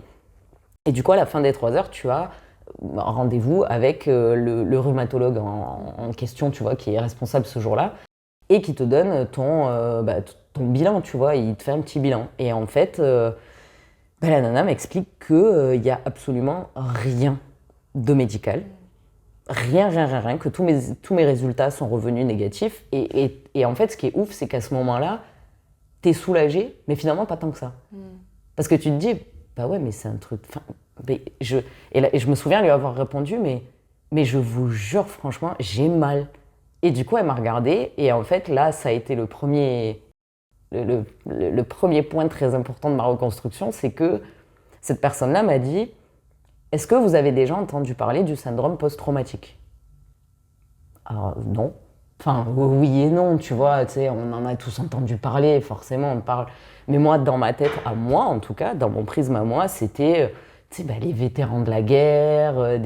Et du coup, à la fin des 3 heures, tu as un rendez-vous avec le rhumatologue en question, tu vois, qui est responsable ce jour-là, et qui te donne ton bilan, tu vois, il te fait un petit bilan. Et en fait, la nana m'explique qu'il n'y a absolument rien de médical, rien, que tous mes résultats sont revenus négatifs. Et en fait, ce qui est ouf, c'est qu'à ce moment-là, t'es soulagé, mais finalement pas tant que ça. Parce que tu te dis, ouais, mais c'est un truc... Et je me souviens lui avoir répondu, mais je vous jure, franchement, j'ai mal. Et du coup, elle m'a regardée, et en fait, là, ça a été le premier point très important de ma reconstruction, c'est que cette personne-là m'a dit, est-ce que vous avez déjà entendu parler du syndrome post-traumatique? Alors, non. Enfin, oui et non, tu vois, on en a tous entendu parler, forcément, on parle. Mais moi, dans ma tête, à moi en tout cas, dans mon prisme à moi, c'était, tu sais, les vétérans de la guerre,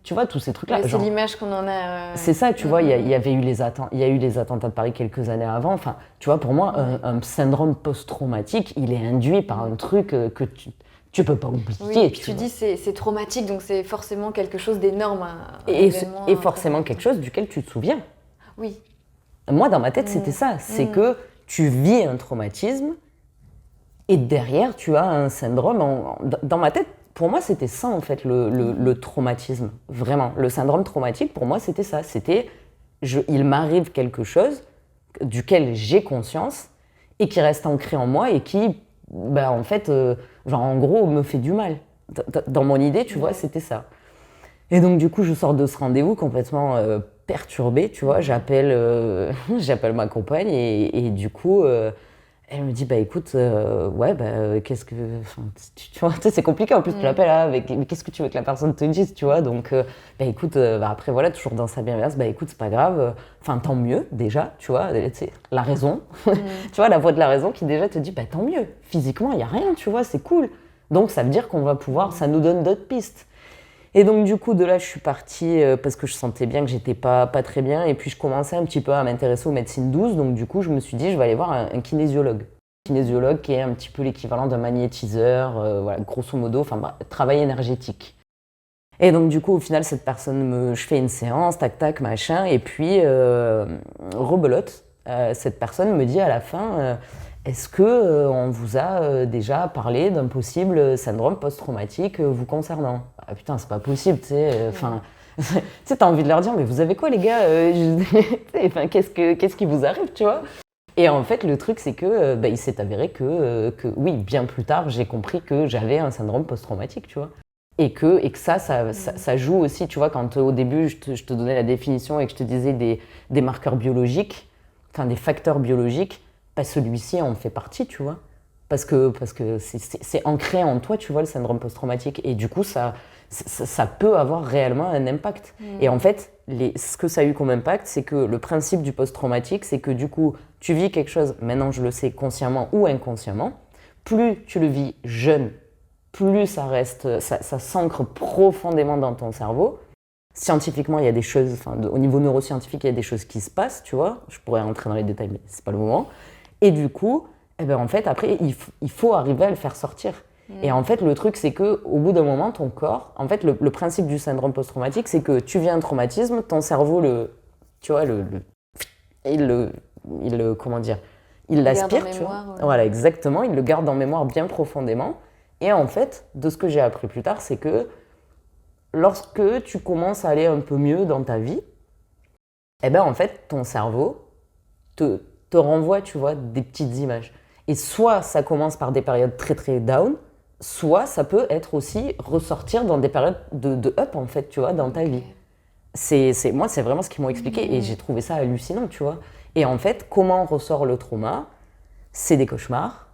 tu vois, tous ces trucs-là. C'est l'image qu'on en a. C'est ça, tu vois, il y a eu les attentats de Paris quelques années avant. Enfin, tu vois, pour moi, un syndrome post-traumatique, il est induit par un truc que tu peux pas oublier. Oui, et puis tu dis c'est traumatique, donc c'est forcément quelque chose d'énorme. Et forcément quelque chose duquel tu te souviens. Oui. Moi, dans ma tête, c'était ça. C'est que tu vis un traumatisme et derrière, tu as un syndrome. Dans ma tête, pour moi, c'était ça, en fait, le traumatisme. Vraiment. Le syndrome traumatique, pour moi, c'était ça. Il m'arrive quelque chose duquel j'ai conscience et qui reste ancré en moi et qui, en fait, en gros, me fait du mal. Dans mon idée, tu vois, c'était ça. Et donc, du coup, je sors de ce rendez-vous complètement perturbée, tu vois. J'appelle ma compagne et du coup, elle me dit, écoute, qu'est-ce que... Tu vois, c'est compliqué, en plus, tu l'appelles, mais qu'est-ce que tu veux que la personne te dise, tu vois. Donc, écoute, après, voilà, toujours dans sa bienveillance, écoute, c'est pas grave, tant mieux, déjà, tu vois, la raison. Tu vois, la voix de la raison qui déjà te dit, tant mieux, physiquement, il n'y a rien, tu vois, c'est cool. Donc, ça veut dire qu'on va pouvoir, ça nous donne d'autres pistes. Et donc, du coup, de là, je suis partie parce que je sentais bien que j'étais pas très bien. Et puis, je commençais un petit peu à m'intéresser aux médecines douces. Donc, du coup, je me suis dit, je vais aller voir un kinésiologue. Un kinésiologue qui est un petit peu l'équivalent d'un magnétiseur, voilà, grosso modo, travail énergétique. Et donc, du coup, au final, cette personne, je fais une séance, tac, tac, machin. Et puis, rebelote, cette personne me dit à la fin... Est-ce qu'on vous a déjà parlé d'un possible syndrome post-traumatique vous concernant ? Ah putain, c'est pas possible, tu sais. Tu sais, t'as envie de leur dire, mais vous avez quoi, les gars qu'est-ce qui vous arrive, tu vois ? Et en fait, le truc, c'est que il s'est avéré que oui, bien plus tard, j'ai compris que j'avais un syndrome post-traumatique, tu vois. Et que ça joue aussi, tu vois, quand au début, je te donnais la définition et que je te disais des marqueurs biologiques, des facteurs biologiques, celui-ci en fait partie, tu vois. Parce que c'est ancré en toi, tu vois, le syndrome post-traumatique. Et du coup, ça peut avoir réellement un impact. Et en fait, ce que ça a eu comme impact, c'est que le principe du post-traumatique, c'est que du coup, tu vis quelque chose, maintenant je le sais, consciemment ou inconsciemment, plus tu le vis jeune, plus ça s'ancre profondément dans ton cerveau. Scientifiquement, il y a des choses, au niveau neuroscientifique, il y a des choses qui se passent, tu vois. Je pourrais rentrer dans les détails, mais c'est pas le moment. Et du coup, en fait, après, il faut arriver à le faire sortir. Et en fait, le truc, c'est qu'au bout d'un moment, ton corps, en fait, le principe du syndrome post-traumatique, c'est que tu vis un traumatisme, ton cerveau il l'aspire, tu vois. Ouais. Voilà, exactement, il le garde en mémoire bien profondément. Et en fait, de ce que j'ai appris plus tard, c'est que lorsque tu commences à aller un peu mieux dans ta vie, en fait, ton cerveau te renvoie, tu vois, des petites images. Et soit ça commence par des périodes très très down, soit ça peut être aussi ressortir dans des périodes de up, en fait, tu vois, dans ta vie. Moi, c'est vraiment ce qu'ils m'ont expliqué et j'ai trouvé ça hallucinant, tu vois. Et en fait, comment ressort le trauma ? C'est des cauchemars,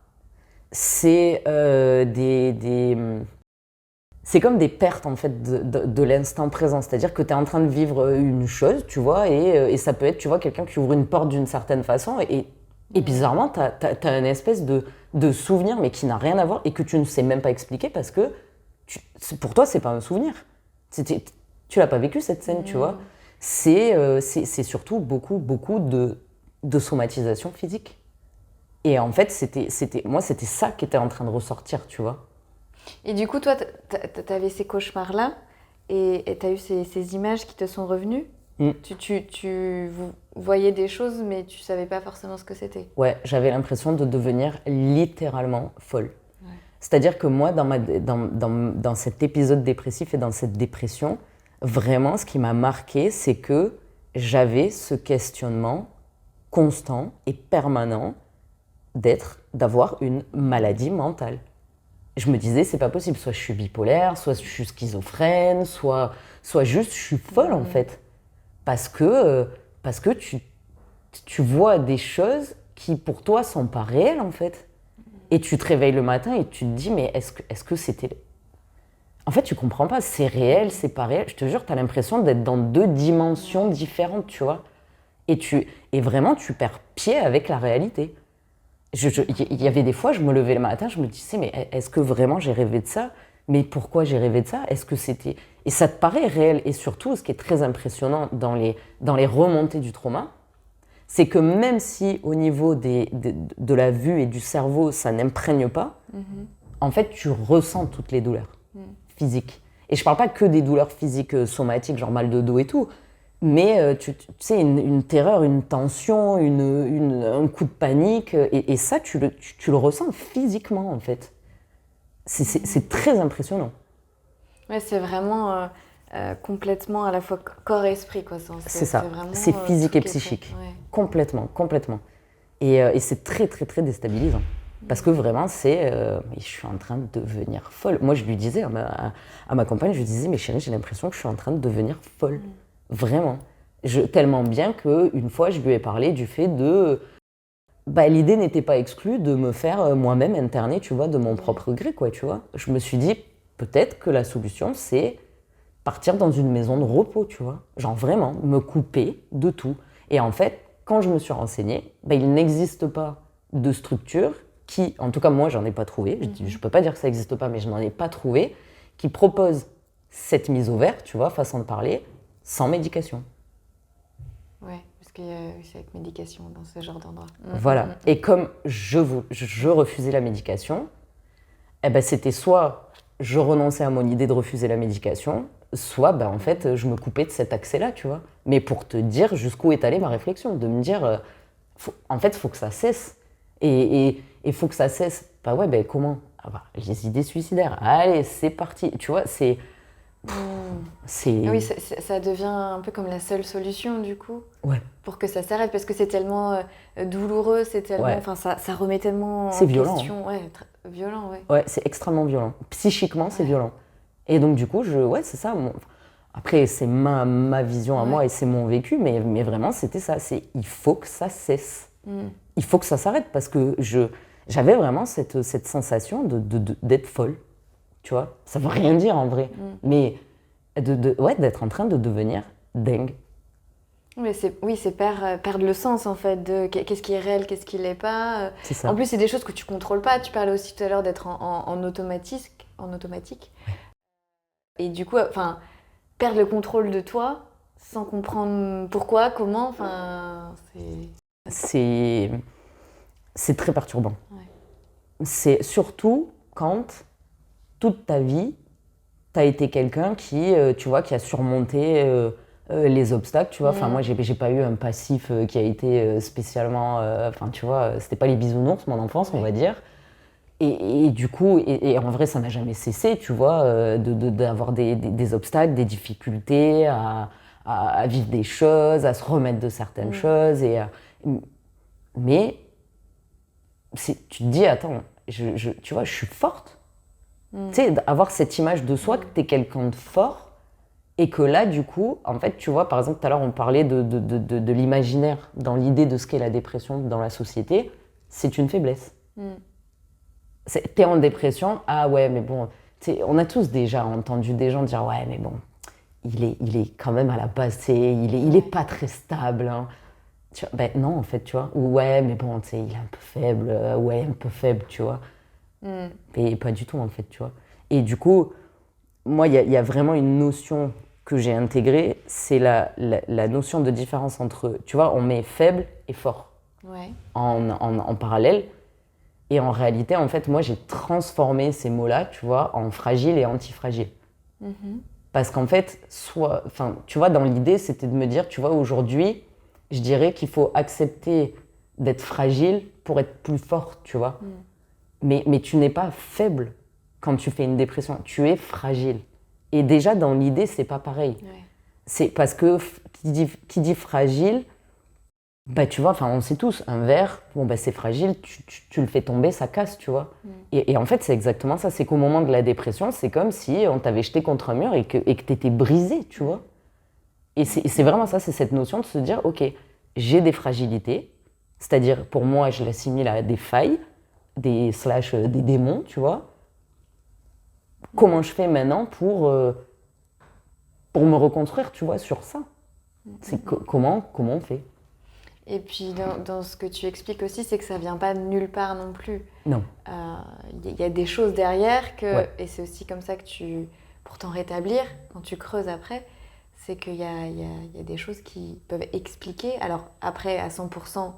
c'est c'est comme des pertes en fait de l'instant présent, c'est-à-dire que tu es en train de vivre une chose, tu vois, et ça peut être, tu vois, quelqu'un qui ouvre une porte d'une certaine façon et bizarrement, tu as une espèce de souvenir mais qui n'a rien à voir et que tu ne sais même pas expliquer parce que pour toi, c'est pas un souvenir. Tu l'as pas vécu cette scène, tu vois. C'est surtout beaucoup de somatisation physique. Et en fait, moi, c'était ça qui était en train de ressortir, tu vois. Et du coup, toi, t'avais ces cauchemars-là et t'as eu ces images qui te sont revenues. Tu voyais des choses, mais tu savais pas forcément ce que c'était. Ouais, j'avais l'impression de devenir littéralement folle. Ouais. C'est-à-dire que moi, dans cet épisode dépressif et dans cette dépression, vraiment, ce qui m'a marqué, c'est que j'avais ce questionnement constant et permanent d'avoir une maladie mentale. Je me disais, c'est pas possible, soit je suis bipolaire, soit je suis schizophrène, soit juste je suis folle en fait. Parce que tu vois des choses qui pour toi sont pas réelles en fait. Et tu te réveilles le matin et tu te dis, mais est-ce que c'était... En fait, tu comprends pas, c'est réel, c'est pas réel. Je te jure, tu as l'impression d'être dans deux dimensions différentes, tu vois. Et vraiment, tu perds pied avec la réalité. Il y avait des fois, je me levais le matin, je me disais, mais est-ce que vraiment j'ai rêvé de ça ? Mais pourquoi j'ai rêvé de ça? Est-ce que c'était... Et ça te paraît réel. Et surtout, ce qui est très impressionnant dans les remontées du trauma, c'est que même si au niveau de la vue et du cerveau, ça n'imprègne pas, en fait, tu ressens toutes les douleurs physiques. Et je parle pas que des douleurs physiques somatiques, genre mal de dos et tout, mais tu sais, une terreur, une tension, un coup de panique, et ça, tu le ressens physiquement, en fait. C'est très impressionnant. Ouais, c'est vraiment complètement à la fois corps et esprit, quoi. C'est ça, vraiment, c'est physique et psychique. Ouais. Complètement. Et c'est très, très, très déstabilisant. Parce que vraiment, je suis en train de devenir folle. Moi, je lui disais à ma compagne, je lui disais, mais chérie, j'ai l'impression que je suis en train de devenir folle. Vraiment. Tellement bien qu'une fois, je lui ai parlé du fait de... l'idée n'était pas exclue de me faire moi-même interner, tu vois, de mon propre gré, quoi, tu vois. Je me suis dit, peut-être que la solution, c'est partir dans une maison de repos, tu vois. Genre vraiment, me couper de tout. Et en fait, quand je me suis renseignée, il n'existe pas de structure qui, en tout cas moi, j'en ai pas trouvé, je peux pas dire que ça n'existe pas, mais je n'en ai pas trouvé, qui propose cette mise au vert, tu vois, façon de parler, sans médication. Ouais, parce que c'est avec médication dans ce genre d'endroit. Voilà. Et comme je refusais la médication, c'était soit je renonçais à mon idée de refuser la médication, soit en fait je me coupais de cet accès-là, tu vois. Mais pour te dire jusqu'où est allée ma réflexion, de me dire, en fait, il faut que ça cesse. Et il faut que ça cesse. Comment? Les idées suicidaires. Allez, c'est parti. Tu vois, c'est... Oui, ça devient un peu comme la seule solution, du coup, pour que ça s'arrête, parce que c'est tellement douloureux, c'est tellement... Enfin, ça remet tellement en question. Hein. Violent, Ouais, c'est extrêmement violent. Psychiquement, c'est violent. Et donc, du coup, c'est ça. Après, c'est ma vision à moi et c'est mon vécu, mais vraiment, c'était ça. Il faut que ça cesse. Il faut que ça s'arrête, parce que j'avais vraiment cette sensation d'être folle. Tu vois, ça veut rien dire en vrai, mais d'être en train de devenir dingue. Mais c'est perdre le sens en fait de qu'est-ce qui est réel, qu'est-ce qui l'est pas. C'est ça. En plus, c'est des choses que tu contrôles pas. Tu parlais aussi tout à l'heure d'être en automatique. Ouais. Et du coup, perdre le contrôle de toi sans comprendre pourquoi, comment, c'est très perturbant. Ouais. C'est surtout quand toute ta vie, tu as été quelqu'un qui, tu vois, qui a surmonté les obstacles, tu vois. Moi, j'ai pas eu un passif qui a été spécialement... tu vois, c'était pas les bisounours, mon enfance, on va dire. Et du coup, et en vrai, ça n'a jamais cessé, tu vois, d'avoir des obstacles, des difficultés à vivre des choses, à se remettre de certaines choses. Mais tu te dis, attends, tu vois, je suis forte. Tu sais, avoir cette image de soi que tu es quelqu'un de fort et que là, du coup, en fait, tu vois, par exemple, tout à l'heure, on parlait de l'imaginaire dans l'idée de ce qu'est la dépression dans la société, c'est une faiblesse. T'es en dépression, ah ouais, mais bon, on a tous déjà entendu des gens dire, ouais, mais bon, il est quand même à la base, il est pas très stable. Hein. Tu vois, non, en fait, tu vois, ou ouais, mais bon, il est un peu faible, un peu faible, tu vois. Mais pas du tout, en fait, tu vois. Et du coup, moi, il y a vraiment une notion que j'ai intégrée, c'est la notion de différence entre, tu vois, on met faible et fort en parallèle. Et en réalité, en fait, moi, j'ai transformé ces mots-là, tu vois, en fragile et antifragile. Parce qu'en fait, tu vois, dans l'idée, c'était de me dire, tu vois, aujourd'hui, je dirais qu'il faut accepter d'être fragile pour être plus forte, tu vois. Mais tu n'es pas faible quand tu fais une dépression, tu es fragile. Et déjà, dans l'idée, c'est pas pareil. C'est parce que qui dit fragile, tu vois, on sait tous, un verre, c'est fragile, tu le fais tomber, ça casse, tu vois. Et en fait, c'est exactement ça. C'est qu'au moment de la dépression, c'est comme si on t'avait jeté contre un mur et que t'étais brisé, tu vois. Et c'est vraiment ça, c'est cette notion de se dire, ok, j'ai des fragilités, c'est-à-dire, pour moi, je l'assimile à des failles, des démons, tu vois. Comment je fais maintenant pour me reconstruire, tu vois, sur ça? C'est comment on fait? Et puis dans ce que tu expliques aussi, c'est que ça vient pas de nulle part non plus. Non. Il y a des choses derrière Ouais. et c'est aussi comme ça que pour t'en rétablir, quand tu creuses après, c'est qu'il y a des choses qui peuvent expliquer. Alors après, à 100%,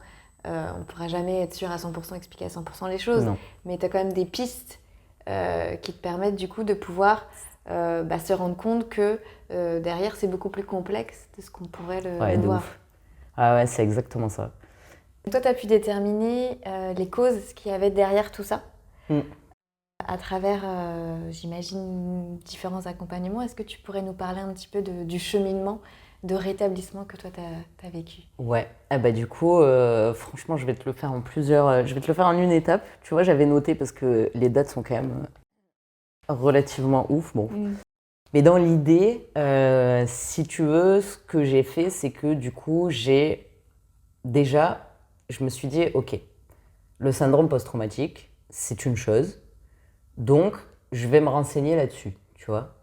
on ne pourra jamais être sûr à 100% expliquer à 100% les choses, Non. mais tu as quand même des pistes qui te permettent du coup de pouvoir se rendre compte que derrière, c'est beaucoup plus complexe de ce qu'on pourrait Ouais, le de voir. ouf. Ah ouais, c'est exactement ça. Toi, tu as pu déterminer les causes, ce qu'il y avait derrière tout ça, à travers, j'imagine, différents accompagnements. Est-ce que tu pourrais nous parler un petit peu du cheminement de rétablissement que toi, tu as vécu? Ouais, du coup, franchement, je vais te le faire je vais te le faire en une étape. Tu vois, j'avais noté parce que les dates sont quand même relativement ouf. Bon. Mais dans l'idée, si tu veux, ce que j'ai fait, c'est que du coup, je me suis dit, ok, le syndrome post-traumatique, c'est une chose, donc je vais me renseigner là-dessus, tu vois.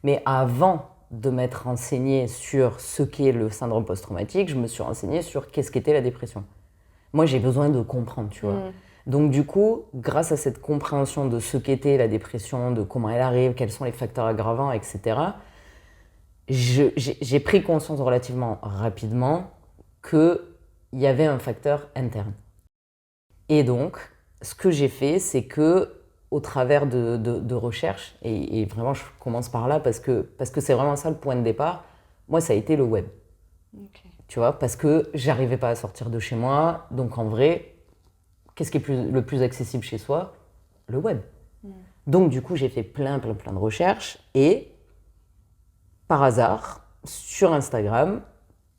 Mais avant de m'être renseignée sur ce qu'est le syndrome post-traumatique, je me suis renseignée sur qu'est-ce qu'était la dépression. Moi, j'ai besoin de comprendre, tu vois. Donc du coup, grâce à cette compréhension de ce qu'était la dépression, de comment elle arrive, quels sont les facteurs aggravants, etc., j'ai pris conscience relativement rapidement qu'il y avait un facteur interne. Et donc, ce que j'ai fait, c'est que au travers de recherches, et vraiment je commence par là parce que c'est vraiment ça le point de départ, moi ça a été le web. Okay. Tu vois, parce que j'arrivais pas à sortir de chez moi, donc en vrai, qu'est-ce qui est le plus accessible chez soi? Le web. Donc du coup j'ai fait plein de recherches et par hasard, sur Instagram,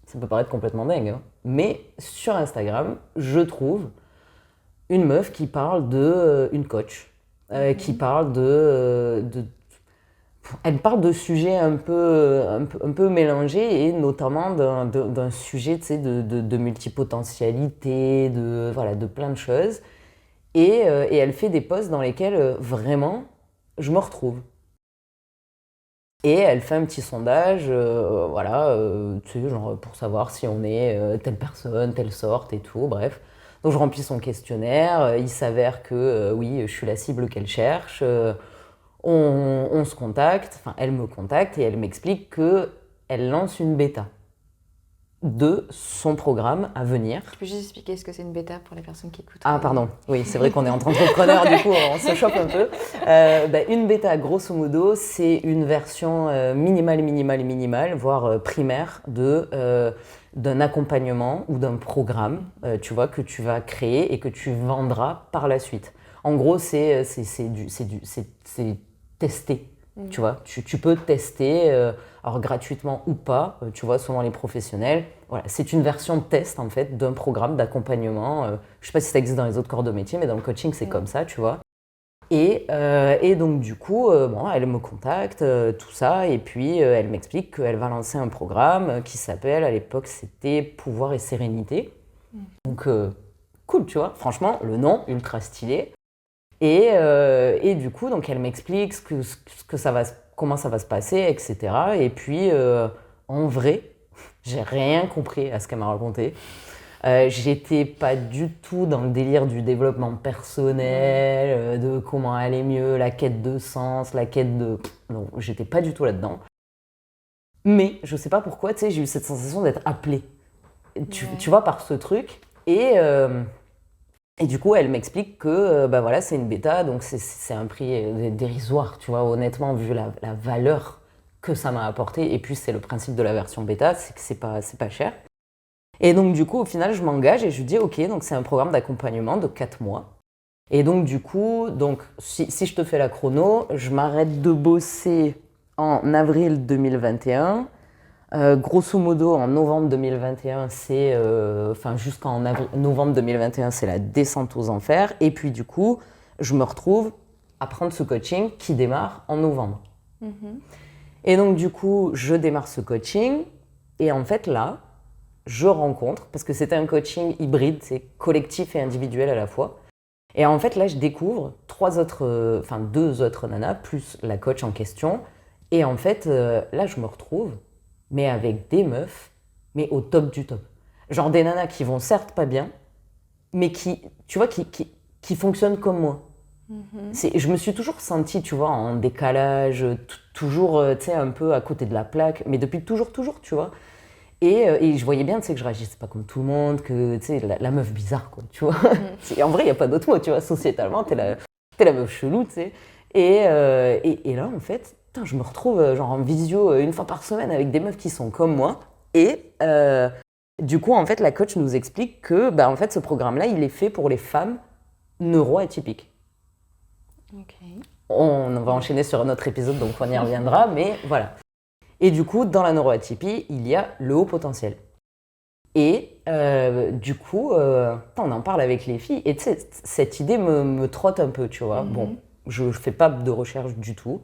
ça peut paraître complètement dingue, hein, mais sur Instagram, je trouve une meuf qui parle une coach, qui parle elle parle de sujets un peu mélangés et notamment d'un sujet, tu sais, de multipotentialité, voilà, de plein de choses. Et elle fait des posts dans lesquels vraiment je me retrouve. Et elle fait un petit sondage, voilà, tu sais, genre pour savoir si on est telle personne, telle sorte et tout, bref. Donc je remplis son questionnaire, il s'avère que oui, je suis la cible qu'elle cherche, on se contacte, enfin elle me contacte et elle m'explique qu'elle lance une bêta de son programme à venir. Tu peux juste expliquer ce que c'est une bêta pour les personnes qui écoutent? Ah pardon, oui, c'est vrai qu'on est entre entrepreneurs, du coup on se chope un peu. Une bêta, grosso modo, c'est une version minimale, voire primaire d'un accompagnement ou d'un programme, tu vois, que tu vas créer et que tu vendras par la suite. En gros, c'est testé. Tu vois, tu peux tester, alors gratuitement ou pas, tu vois, selon les professionnels. Voilà, c'est une version de test en fait d'un programme d'accompagnement. Je ne sais pas si ça existe dans les autres corps de métier, mais dans le coaching c'est comme ça, tu vois. Et donc du coup, elle me contacte, tout ça, et puis elle m'explique qu'elle va lancer un programme qui s'appelle, à l'époque c'était Pouvoir et Sérénité. Donc cool, tu vois. Franchement, le nom ultra stylé. Et du coup, donc elle m'explique comment ça va se passer, etc. Et puis, en vrai, j'ai rien compris à ce qu'elle m'a raconté. J'étais pas du tout dans le délire du développement personnel, de comment aller mieux, la quête de sens, la quête de... Non, j'étais pas du tout là-dedans. Mais je sais pas pourquoi, tu sais, j'ai eu cette sensation d'être appelée. Tu vois, par ce truc. Et du coup, elle m'explique que voilà, c'est une bêta, donc c'est un prix dérisoire, tu vois, honnêtement, vu la valeur que ça m'a apporté. Et puis, c'est le principe de la version bêta, c'est que c'est pas cher. Et donc, du coup, au final, je m'engage et je dis, ok, donc c'est un programme d'accompagnement de 4 mois. Et donc, du coup, si je te fais la chrono, je m'arrête de bosser en avril 2021. Grosso modo, en novembre 2021, jusqu'en novembre 2021, c'est la descente aux enfers. Et puis du coup, je me retrouve à prendre ce coaching qui démarre en novembre. Et donc du coup, je démarre ce coaching. Et en fait là, je rencontre, parce que c'était un coaching hybride, c'est collectif et individuel à la fois. Et en fait là, je découvre deux autres nanas, plus la coach en question. Et en fait, là, je me retrouve mais avec des meufs, mais au top du top. Genre des nanas qui vont certes pas bien, mais qui, tu vois, qui fonctionnent comme moi. Je me suis toujours sentie, tu vois, en décalage, toujours, tu sais, un peu à côté de la plaque, mais depuis toujours, tu vois. Et je voyais bien, tu sais, que je réagissais pas comme tout le monde, que, tu sais, la meuf bizarre, quoi, tu vois. En vrai, il n'y a pas d'autre mot, tu vois, sociétalement, t'es la meuf chelou, tu sais. Et là, en fait, putain, je me retrouve genre en visio une fois par semaine avec des meufs qui sont comme moi. Et du coup, en fait, la coach nous explique que, bah, en fait, ce programme-là, il est fait pour les femmes neuroatypiques. Ok. On va enchaîner sur un autre épisode, donc on y reviendra, mais voilà. Et du coup, dans la neuroatypie, il y a le haut potentiel. Et du coup, on en parle avec les filles, et tu sais, cette idée me trotte un peu, tu vois. Bon, je ne fais pas de recherche du tout.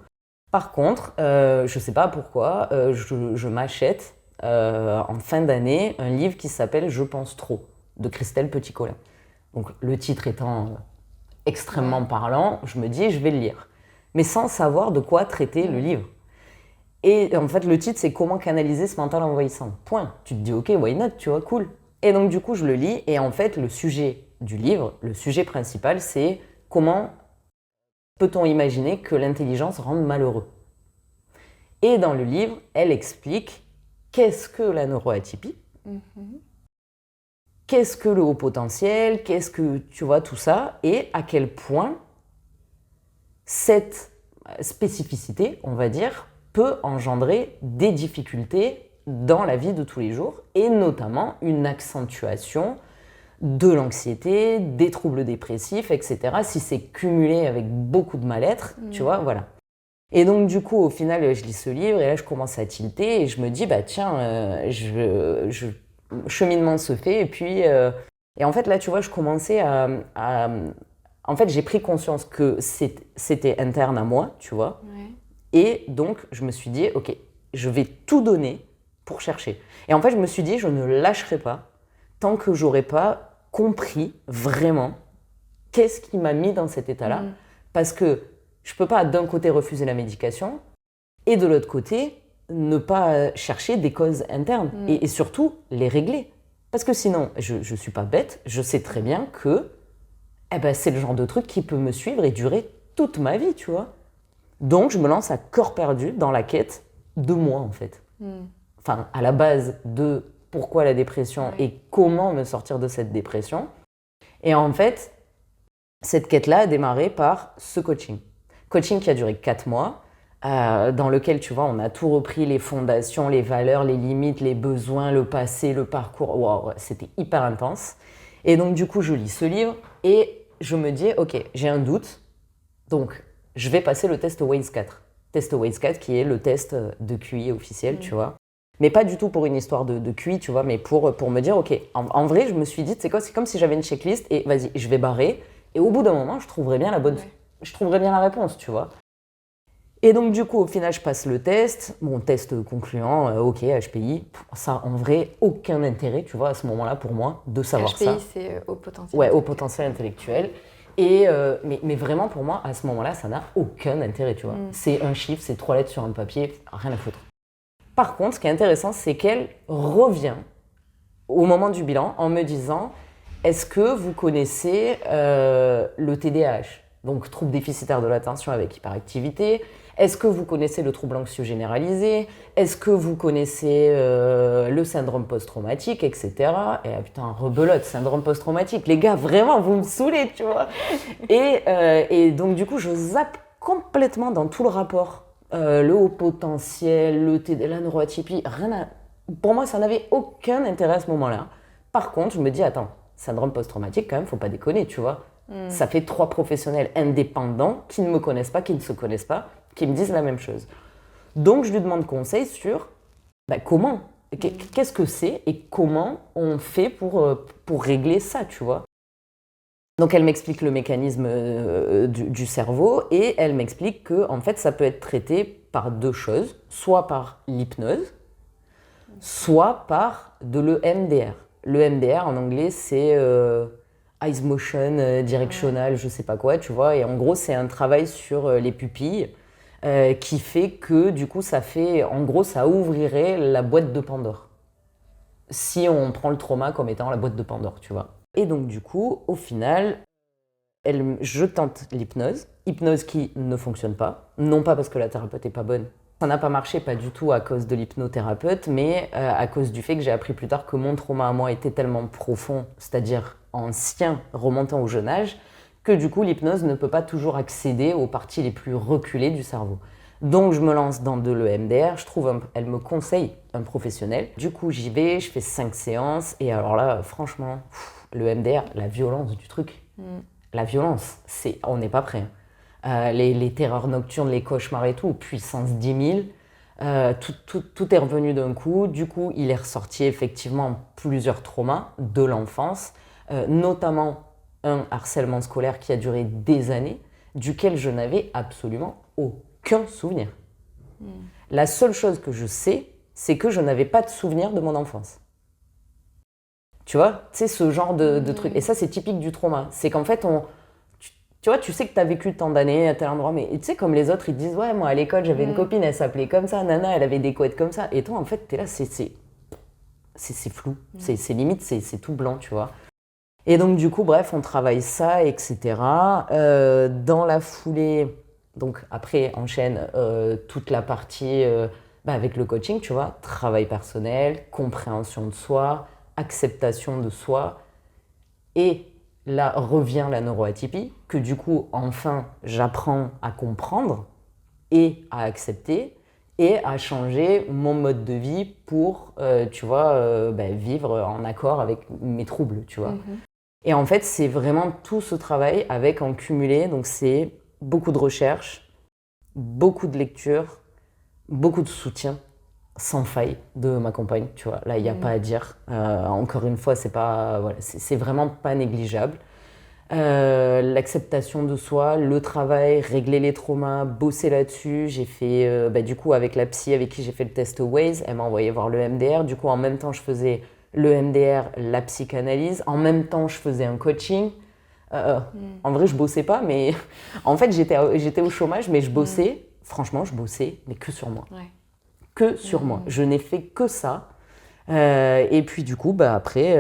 Par contre, je ne sais pas pourquoi, je m'achète en fin d'année un livre qui s'appelle Je pense trop, de Christelle Petit-Colin. Donc le titre étant extrêmement parlant, je me dis, je vais le lire. Mais sans savoir de quoi traiter le livre. Et en fait, le titre, c'est Comment canaliser ce mental envahissant. Point. Tu te dis, ok, why not, tu vois, cool. Et donc, du coup, je le lis. Et en fait, le sujet du livre, le sujet principal, c'est comment peut-on imaginer que l'intelligence rende malheureux. Et dans le livre, elle explique qu'est-ce que la neuroatypie, qu'est-ce que le haut potentiel, qu'est-ce que, tu vois, tout ça, et à quel point cette spécificité, on va dire, peut engendrer des difficultés dans la vie de tous les jours, et notamment une accentuation de l'anxiété, des troubles dépressifs, etc. Si c'est cumulé avec beaucoup de mal-être, tu vois, voilà. Et donc du coup, au final, je lis ce livre, et là, je commence à tilter, et je me dis, bah tiens, cheminement se fait, et puis... et en fait, là, tu vois, je commençais en fait, j'ai pris conscience que c'était interne à moi, tu vois. Ouais. Et donc, je me suis dit, ok, je vais tout donner pour chercher. Et en fait, je me suis dit, je ne lâcherai pas tant que j'aurai pas compris vraiment qu'est-ce qui m'a mis dans cet état-là. Parce que je peux pas d'un côté refuser la médication et de l'autre côté ne pas chercher des causes internes et surtout les régler. Parce que sinon, je suis pas bête, je sais très bien que c'est le genre de truc qui peut me suivre et durer toute ma vie, tu vois. Donc, je me lance à corps perdu dans la quête de moi, en fait. Enfin, à la base de pourquoi la dépression et comment me sortir de cette dépression. Et en fait, cette quête-là a démarré par ce coaching. Coaching qui a duré 4 mois, dans lequel, tu vois, on a tout repris, les fondations, les valeurs, les limites, les besoins, le passé, le parcours. Wow, c'était hyper intense. Et donc, du coup, je lis ce livre et je me dis, ok, j'ai un doute, donc je vais passer le test Waze 4. Test Waze 4 qui est le test de QI officiel, tu vois. Mais pas du tout pour une histoire de QI, tu vois, mais pour me dire, ok, en vrai, je me suis dit, c'est quoi, c'est comme si j'avais une checklist et vas-y, je vais barrer. Et au bout d'un moment, je trouverai bien je trouverai bien la réponse, tu vois. Et donc, du coup, au final, je passe le test. Mon test concluant, ok, HPI. Ça, en vrai, aucun intérêt, tu vois, à ce moment-là, pour moi, de savoir HPI, ça. HPI, c'est haut potentiel. Ouais, haut potentiel intellectuel. Et, mais vraiment, pour moi, à ce moment-là, ça n'a aucun intérêt, tu vois. C'est un chiffre, c'est 3 lettres sur un papier, rien à foutre. Par contre, ce qui est intéressant, c'est qu'elle revient au moment du bilan en me disant « Est-ce que vous connaissez le TDAH ?» Donc, trouble déficitaire de l'attention avec hyperactivité. Est-ce que vous connaissez le trouble anxieux généralisé? Est-ce que vous connaissez le syndrome post-traumatique, etc. Et putain, rebelote, syndrome post-traumatique. Les gars, vraiment, vous me saoulez, tu vois. Et donc, du coup, je zappe complètement dans tout le rapport. Le haut potentiel, la neuroatypie, pour moi, ça n'avait aucun intérêt à ce moment-là. Par contre, je me dis, attends, syndrome post-traumatique, quand même, faut pas déconner, tu vois. Ça fait 3 professionnels indépendants qui ne me connaissent pas, qui ne se connaissent pas, qui me disent la même chose. Donc, je lui demande conseil sur comment, qu'est-ce que c'est et comment on fait pour régler ça, tu vois. Donc, elle m'explique le mécanisme du cerveau et elle m'explique que, en fait, ça peut être traité par 2 choses, soit par l'hypnose, soit par de l'EMDR. L'EMDR, en anglais, c'est Eyes Motion Directional, je sais pas quoi, tu vois. Et en gros, c'est un travail sur les pupilles qui fait que, du coup, ça ouvrirait la boîte de Pandore. si on prend le trauma comme étant la boîte de Pandore, tu vois. Et donc du coup, au final, je tente l'hypnose qui ne fonctionne pas, non pas parce que la thérapeute n'est pas bonne. Ça n'a pas marché, pas du tout à cause de l'hypnothérapeute, mais à cause du fait que j'ai appris plus tard que mon trauma à moi était tellement profond, c'est-à-dire ancien, remontant au jeune âge, que du coup l'hypnose ne peut pas toujours accéder aux parties les plus reculées du cerveau. Donc je me lance dans de l'EMDR, elle me conseille un professionnel. Du coup j'y vais, je fais 5 séances, et alors là, franchement, l'EMDR, la violence du truc, la violence, on n'est pas prêt. Les terreurs nocturnes, les cauchemars et tout, puissance 10 000, tout est revenu d'un coup. Du coup, il est ressorti effectivement plusieurs traumas de l'enfance, notamment un harcèlement scolaire qui a duré des années, duquel je n'avais absolument aucun souvenir. La seule chose que je sais, c'est que je n'avais pas de souvenir de mon enfance. Tu vois, c'est ce genre de truc. Et ça, c'est typique du trauma. C'est qu'en fait, tu vois, tu sais que tu as vécu tant d'années à tel endroit, mais tu sais, comme les autres, ils te disent, ouais, moi à l'école, j'avais une copine, elle s'appelait comme ça, nana, elle avait des couettes comme ça. Et toi, en fait, t'es là, c'est flou. C'est limite, c'est tout blanc, tu vois. Et donc, du coup, bref, on travaille ça, etc. Dans la foulée, donc après, enchaîne toute la partie avec le coaching, tu vois, travail personnel, compréhension de soi, acceptation de soi. Et là revient la neuroatypie, que du coup, enfin, j'apprends à comprendre et à accepter et à changer mon mode de vie pour, tu vois, vivre en accord avec mes troubles, tu vois. Et en fait, c'est vraiment tout ce travail avec en cumulé, donc c'est beaucoup de recherche, beaucoup de lecture, beaucoup de soutien sans faille de ma compagne, tu vois. Là, il n'y a pas à dire. Encore une fois, c'est vraiment pas négligeable. L'acceptation de soi, le travail, régler les traumas, bosser là-dessus. J'ai fait, du coup, avec la psy avec qui j'ai fait le test Waze, elle m'a envoyé voir le MDR. Du coup, en même temps, je faisais le MDR, la psychanalyse. En même temps, je faisais un coaching. En vrai, je bossais pas, mais en fait, j'étais au chômage, mais je bossais. Franchement, je bossais, mais que sur moi. Ouais. Que sur moi. Je n'ai fait que ça. Et puis, du coup, après,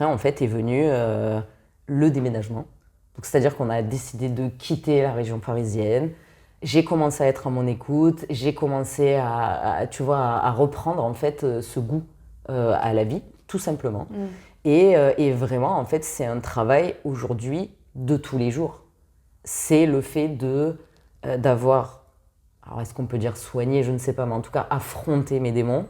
en fait, est venu le déménagement. Donc, c'est-à-dire qu'on a décidé de quitter la région parisienne. J'ai commencé à être à mon écoute. J'ai commencé tu vois, à reprendre, en fait, ce goût à la vie, tout simplement. Et vraiment, en fait, c'est un travail aujourd'hui de tous les jours. C'est le fait d'avoir, alors est-ce qu'on peut dire soigner, je ne sais pas, mais en tout cas affronter mes démons,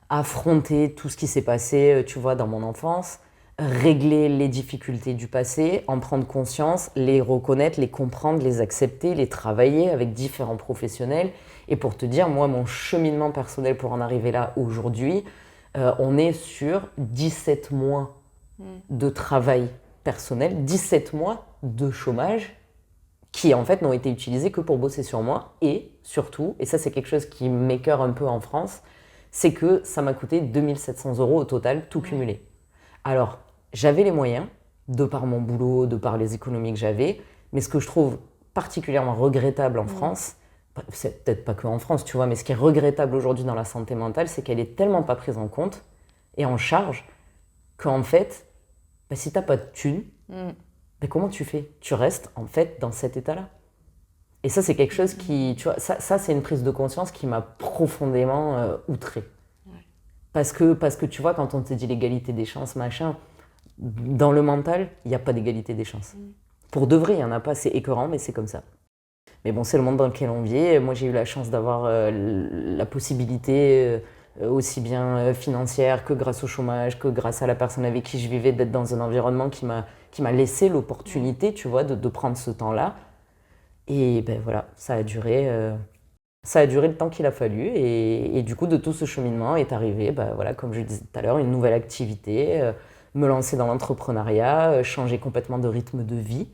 affronter tout ce qui s'est passé, tu vois, dans mon enfance, régler les difficultés du passé, en prendre conscience, les reconnaître, les comprendre, les accepter, les travailler avec différents professionnels. Et pour te dire, moi, mon cheminement personnel pour en arriver là aujourd'hui, on est sur 17 mois de travail personnel, 17 mois de chômage qui en fait n'ont été utilisés que pour bosser sur moi. Et surtout, et ça c'est quelque chose qui m'écœure un peu en France, c'est que ça m'a coûté 2 700 € au total, tout cumulé. Alors, j'avais les moyens, de par mon boulot, de par les économies que j'avais, mais ce que je trouve particulièrement regrettable en France, c'est peut-être pas que en France, tu vois, mais ce qui est regrettable aujourd'hui dans la santé mentale, c'est qu'elle est tellement pas prise en compte et en charge qu'en fait, si t'as pas de thunes, comment tu fais? Tu restes en fait dans cet état-là. Et ça, c'est quelque chose qui, tu vois, ça c'est une prise de conscience qui m'a profondément outrée. Parce que tu vois, quand on te dit l'égalité des chances, machin, dans le mental, il n'y a pas d'égalité des chances. Pour de vrai, il n'y en a pas, c'est écœurant, mais c'est comme ça. Mais bon, c'est le monde dans lequel on vit. Moi, j'ai eu la chance d'avoir la possibilité, aussi bien financière que grâce au chômage, que grâce à la personne avec qui je vivais, d'être dans un environnement qui m'a laissé l'opportunité, tu vois, de prendre ce temps-là. Et ben voilà, ça a duré le temps qu'il a fallu. Et du coup, de tout ce cheminement est arrivé, voilà, comme je le disais tout à l'heure, une nouvelle activité, me lancer dans l'entrepreneuriat, changer complètement de rythme de vie.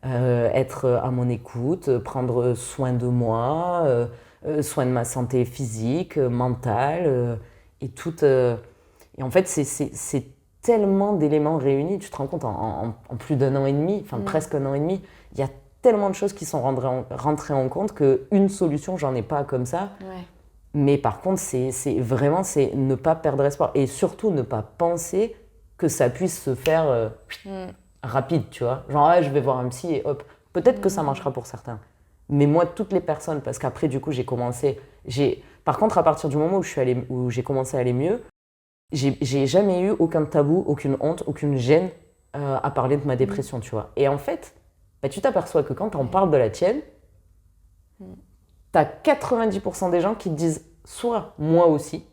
Être à mon écoute, prendre soin de moi, soin de ma santé physique, mentale, et tout. Et en fait, c'est tellement d'éléments réunis, tu te rends compte, en plus d'un an et demi, enfin presque un an et demi, il y a tellement de choses qui sont rentrées en compte qu'une solution, j'en ai pas comme ça. Mais par contre, c'est vraiment c'est ne pas perdre espoir. Et surtout, ne pas penser que ça puisse se faire rapide, tu vois. Genre, ah, je vais voir un psy et hop. Peut-être que ça marchera pour certains. Mais moi, toutes les personnes, parce qu'après, du coup, Par contre, à partir du moment où j'ai commencé à aller mieux, j'ai jamais eu aucun tabou, aucune honte, aucune gêne à parler de ma dépression, tu vois. Et en fait, bah, tu t'aperçois que quand on parle de la tienne, t'as 90% des gens qui te disent soit moi aussi,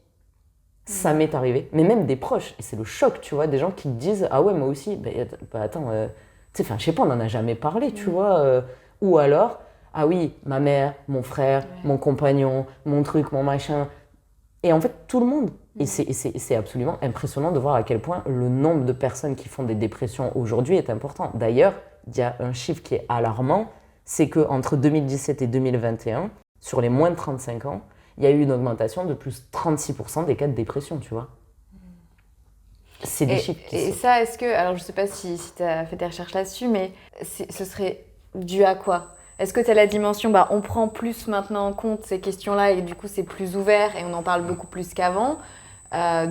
ça m'est arrivé, mais même des proches, et c'est le choc, tu vois, des gens qui te disent ah ouais, moi aussi, bah attends, tu sais, je sais pas, on en a jamais parlé, tu vois, ou alors, ah oui, ma mère, mon frère, mon compagnon, mon truc, mon machin, et en fait, tout le monde. Et c'est absolument impressionnant de voir à quel point le nombre de personnes qui font des dépressions aujourd'hui est important. D'ailleurs, il y a un chiffre qui est alarmant, c'est qu'entre 2017 et 2021, sur les moins de 35 ans, il y a eu une augmentation de plus 36% des cas de dépression, tu vois. C'est des chiffres qui Et sont... ça, est-ce que... Alors, je sais pas si tu as fait des recherches là-dessus, mais ce serait dû à quoi? Est-ce que tu as la dimension, on prend plus maintenant en compte ces questions-là et du coup, c'est plus ouvert et on en parle beaucoup plus qu'avant.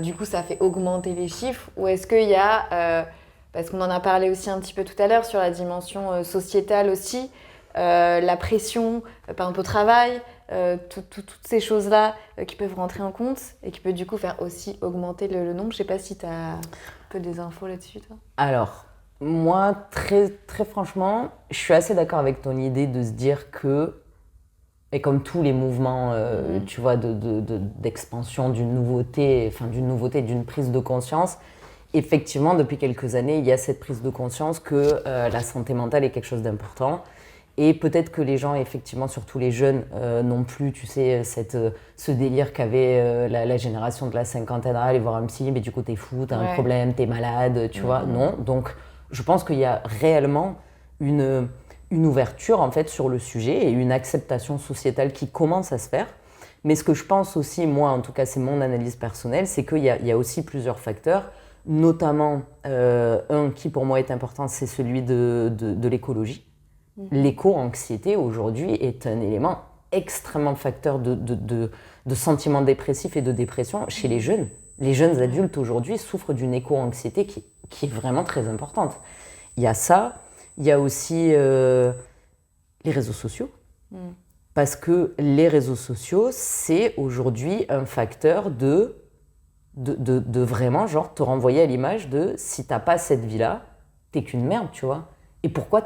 Du coup, ça fait augmenter les chiffres. Ou est-ce qu'il y a... parce qu'on en a parlé aussi un petit peu tout à l'heure sur la dimension sociétale aussi, la pression, par exemple au travail, toutes ces choses-là qui peuvent rentrer en compte et qui peuvent du coup faire aussi augmenter le nombre. Je sais pas si tu as un peu des infos là-dessus, toi. Alors, moi, très, très franchement, je suis assez d'accord avec ton idée de se dire que, et comme tous les mouvements, tu vois, d'expansion d'une nouveauté, d'une prise de conscience, effectivement, depuis quelques années, il y a cette prise de conscience que la santé mentale est quelque chose d'important. Et peut-être que les gens, effectivement, surtout les jeunes, n'ont plus, tu sais, ce délire qu'avait la génération de la cinquantaine, aller voir un psy, mais du coup, t'es fou, t'as un problème, t'es malade, tu vois. Non. Donc, je pense qu'il y a réellement une ouverture, en fait, sur le sujet et une acceptation sociétale qui commence à se faire. Mais ce que je pense aussi, moi, en tout cas, c'est mon analyse personnelle, c'est qu'il y a aussi plusieurs facteurs, notamment un qui, pour moi, est important, c'est celui de l'écologie. L'éco-anxiété aujourd'hui est un élément extrêmement facteur de sentiments dépressifs et de dépression chez les jeunes. Les jeunes adultes aujourd'hui souffrent d'une éco-anxiété qui est vraiment très importante. Il y a ça, il y a aussi les réseaux sociaux. Parce que les réseaux sociaux, c'est aujourd'hui un facteur de vraiment genre te renvoyer à l'image de si t'as pas cette vie-là, t'es qu'une merde, tu vois. Et pourquoi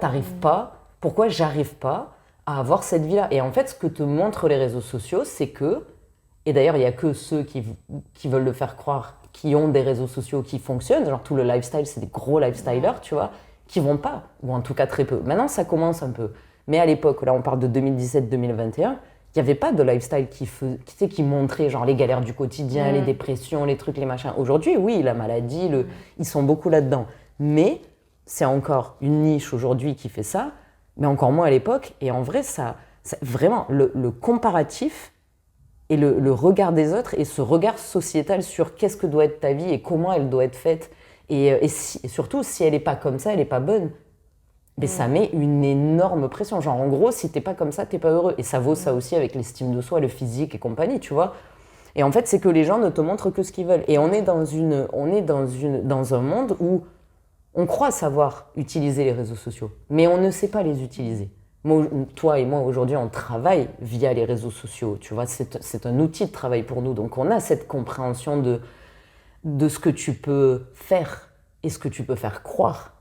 j'arrive pas à avoir cette vie-là? Et en fait, ce que te montrent les réseaux sociaux, c'est que, et d'ailleurs, il n'y a que ceux qui veulent le faire croire, qui ont des réseaux sociaux qui fonctionnent, genre tout le lifestyle, c'est des gros lifestylers, tu vois, qui vont pas, ou en tout cas très peu. Maintenant, ça commence un peu. Mais à l'époque, là, on parle de 2017-2021, il n'y avait pas de lifestyle qui montrait genre les galères du quotidien, les dépressions, les trucs, les machins. Aujourd'hui, oui, la maladie, ils sont beaucoup là-dedans. Mais c'est encore une niche aujourd'hui qui fait ça, mais encore moins à l'époque. Et en vrai, ça vraiment, le comparatif et le regard des autres et ce regard sociétal sur qu'est-ce que doit être ta vie et comment elle doit être faite, et surtout, si elle n'est pas comme ça, elle n'est pas bonne. Mais ça met une énorme pression. Genre, en gros, si t'es pas comme ça, t'es pas heureux. Et ça vaut ça aussi avec l'estime de soi, le physique et compagnie, tu vois. Et en fait, c'est que les gens ne te montrent que ce qu'ils veulent. Et on est dans un monde où on croit savoir utiliser les réseaux sociaux, mais on ne sait pas les utiliser. Moi, toi et moi, aujourd'hui, on travaille via les réseaux sociaux, tu vois. C'est un outil de travail pour nous. Donc, on a cette compréhension de ce que tu peux faire et ce que tu peux faire croire.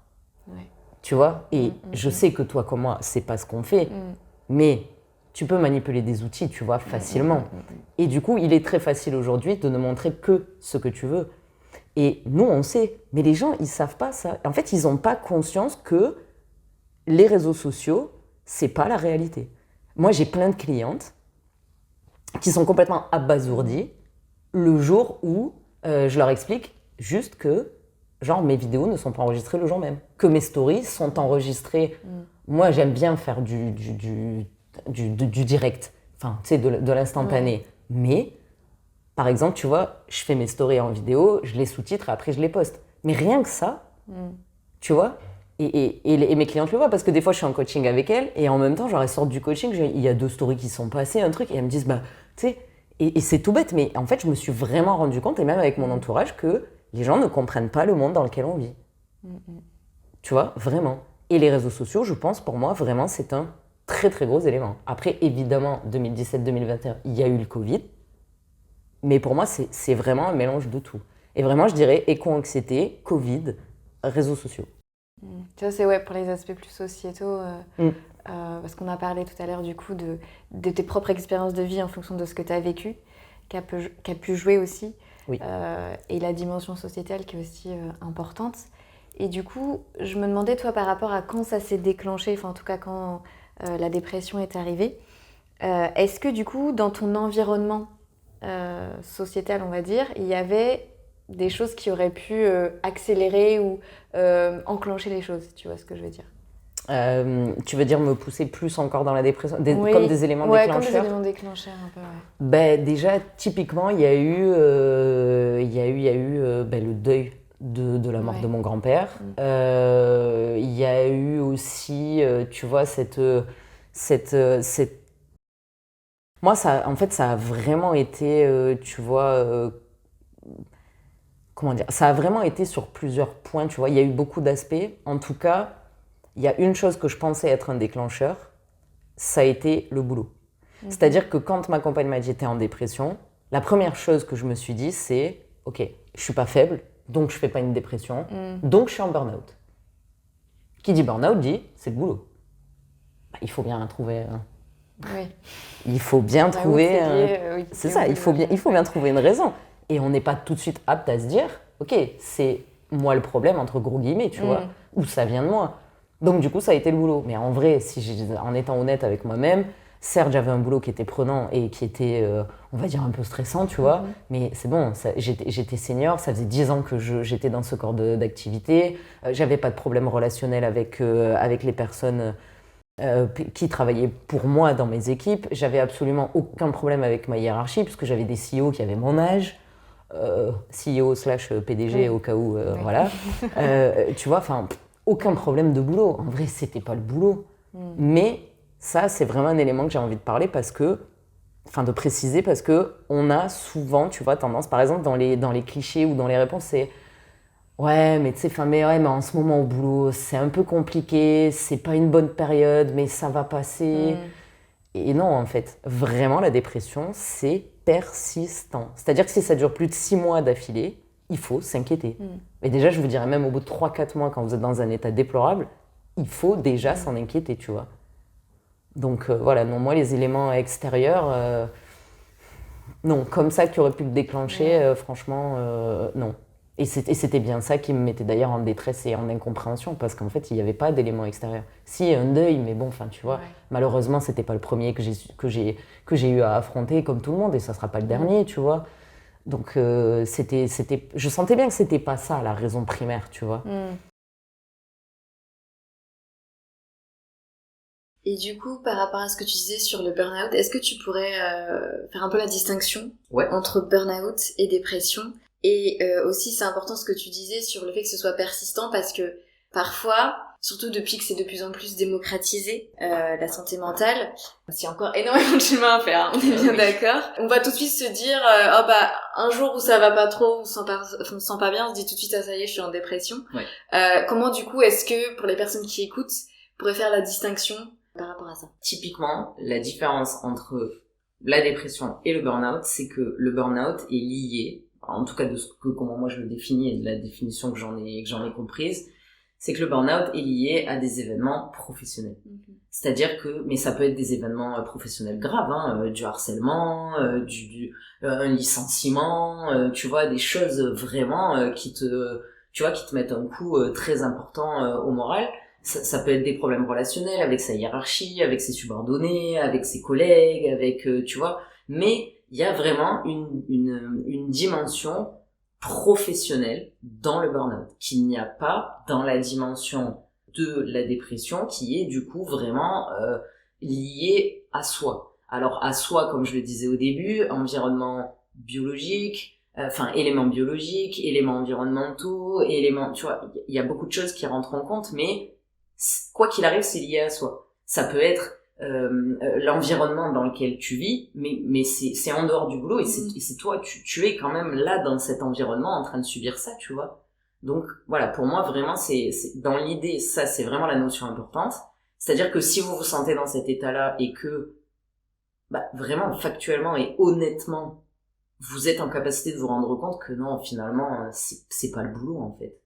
Ouais. Tu vois, et je sais que toi comme moi, c'est pas ce qu'on fait, mais tu peux manipuler des outils, tu vois, facilement. Et du coup, il est très facile aujourd'hui de ne montrer que ce que tu veux. Et nous, on sait, mais les gens, ils savent pas ça. En fait, ils n'ont pas conscience que les réseaux sociaux, c'est pas la réalité. Moi, j'ai plein de clientes qui sont complètement abasourdies le jour où je leur explique juste que genre, mes vidéos ne sont pas enregistrées le jour même. Que mes stories sont enregistrées. Moi, j'aime bien faire du direct. Enfin, tu sais, de l'instantané. Mais, par exemple, tu vois, je fais mes stories en vidéo, je les sous-titre et après je les poste. Mais rien que ça, tu vois, et mes clientes le voient parce que des fois, je suis en coaching avec elles et en même temps, genre, elles sortent du coaching, il y a 2 stories qui sont passées, un truc, et elles me disent, bah, tu sais, Et c'est tout bête, mais en fait, je me suis vraiment rendu compte, et même avec mon entourage, que les gens ne comprennent pas le monde dans lequel on vit. Tu vois, vraiment. Et les réseaux sociaux, je pense, pour moi, vraiment, c'est un très, très gros élément. Après, évidemment, 2017-2021, il y a eu le Covid, mais pour moi, c'est vraiment un mélange de tout. Et vraiment, je dirais éco-anxiété, Covid, réseaux sociaux. Tu vois, c'est ouais, pour les aspects plus sociétaux, Mm. parce qu'on a parlé tout à l'heure du coup de tes propres expériences de vie en fonction de ce que tu as vécu, qu'a pu jouer aussi, Oui. et la dimension sociétale qui est aussi importante. Et du coup, je me demandais, toi, par rapport à quand ça s'est déclenché, enfin en tout cas quand la dépression est arrivée, est-ce que du coup, dans ton environnement sociétal, on va dire, il y avait des choses qui auraient pu accélérer ou enclencher les choses, tu vois ce que je veux dire? Tu veux dire me pousser plus encore dans la dépression, Oui. comme des éléments Ouais, déclencheurs? comme des éléments déclencheurs un peu, ouais. Ben, déjà, typiquement, il y a eu le deuil de la mort Ouais. de mon grand-père. Il y a eu aussi, tu vois, Moi, en fait, ça a vraiment été, tu vois, comment dire, ça a vraiment été sur plusieurs points, tu vois. Il y a eu beaucoup d'aspects. En tout cas, il y a une chose que je pensais être un déclencheur, ça a été le boulot. C'est-à-dire que quand ma compagne m'a dit j'étais en dépression, la première chose que je me suis dit, c'est ok, je suis pas faible, donc je fais pas une dépression, donc je suis en burn-out. Qui dit burn-out dit c'est le boulot. Bah, il faut bien trouver. Oui. Il faut bien Bah, trouver. oui, c'est lié, oui, C'est c'est ça, oui, il faut bien trouver une raison. Et on n'est pas tout de suite apte à se dire ok, c'est moi le problème entre gros guillemets, tu vois, ou ça vient de moi. Donc du coup, ça a été le boulot. Mais en vrai, en étant honnête avec moi-même, certes, j'avais un boulot qui était prenant et qui était, on va dire, un peu stressant, tu vois. Mais c'est bon, j'étais senior, ça faisait 10 ans que j'étais dans ce corps d'activité. J'avais pas de problème relationnel avec les personnes qui travaillaient pour moi dans mes équipes. J'avais absolument aucun problème avec ma hiérarchie, puisque j'avais des CEO qui avaient mon âge. CEO / PDG au cas où, voilà. Tu vois, enfin, aucun problème de boulot. En vrai, c'était pas le boulot. Mais ça, c'est vraiment un élément que j'ai envie de parler de préciser parce que on a souvent, tu vois, tendance, par exemple, dans les clichés ou dans les réponses, c'est ouais, mais tu sais, mais en ce moment au boulot, c'est un peu compliqué, c'est pas une bonne période, mais ça va passer. Et non, en fait, vraiment, la dépression, c'est persistant. C'est-à-dire que si ça dure plus de 6 mois d'affilée, il faut s'inquiéter. Mais déjà, je vous dirais même au bout de 3-4 mois, quand vous êtes dans un état déplorable, il faut déjà s'en inquiéter, tu vois. Donc voilà, non, moi, les éléments extérieurs, non, comme ça qui aurait pu le déclencher, franchement, non. Et c'était bien ça qui me mettait d'ailleurs en détresse et en incompréhension, parce qu'en fait, il n'y avait pas d'éléments extérieurs. Si, un deuil, mais bon, enfin, tu vois, malheureusement, c'était pas le premier que j'ai eu à affronter, comme tout le monde, et ça sera pas le dernier, tu vois. Donc, je sentais bien que c'était pas ça, la raison primaire, tu vois. Et du coup, par rapport à ce que tu disais sur le burn-out, est-ce que tu pourrais faire un peu la distinction entre burn-out et dépression? Et aussi, c'est important ce que tu disais sur le fait que ce soit persistant, parce que parfois, surtout depuis que c'est de plus en plus démocratisé, la santé mentale, il y a encore énormément de chemin à faire, hein, on est bien d'accord. On va tout de suite se dire, un jour où ça va pas trop, on se sent pas bien, on se dit tout de suite, ah ça y est, je suis en dépression. Comment du coup, est-ce que, pour les personnes qui écoutent, pourraient faire la distinction par rapport à ça? Typiquement, la différence entre la dépression et le burn-out, c'est que le burn-out est lié, en tout cas de comment moi je le définis et de la définition que j'en ai comprise, c'est que le burn-out est lié à des événements professionnels. C'est-à-dire que, mais ça peut être des événements professionnels graves, hein, du harcèlement, un licenciement, tu vois, des choses vraiment qui te mettent un coup très important au moral. Ça peut être des problèmes relationnels avec sa hiérarchie, avec ses subordonnés, avec ses collègues, avec, tu vois, mais il y a vraiment une dimension professionnelle dans le burn-out qu'il n'y a pas dans la dimension de la dépression qui est du coup vraiment liée à soi. Alors à soi, comme je le disais au début, environnement biologique, éléments biologiques, éléments environnementaux, tu vois, il y a beaucoup de choses qui rentrent en compte, mais quoi qu'il arrive, c'est lié à soi. Ça peut être l'environnement dans lequel tu vis, mais c'est en dehors du boulot et c'est toi, tu es quand même là dans cet environnement en train de subir ça, tu vois. Donc voilà, pour moi vraiment c'est dans l'idée, ça c'est vraiment la notion importante. C'est-à-dire que si vous vous sentez dans cet état-là et que vraiment factuellement et honnêtement vous êtes en capacité de vous rendre compte que non, finalement c'est pas le boulot en fait.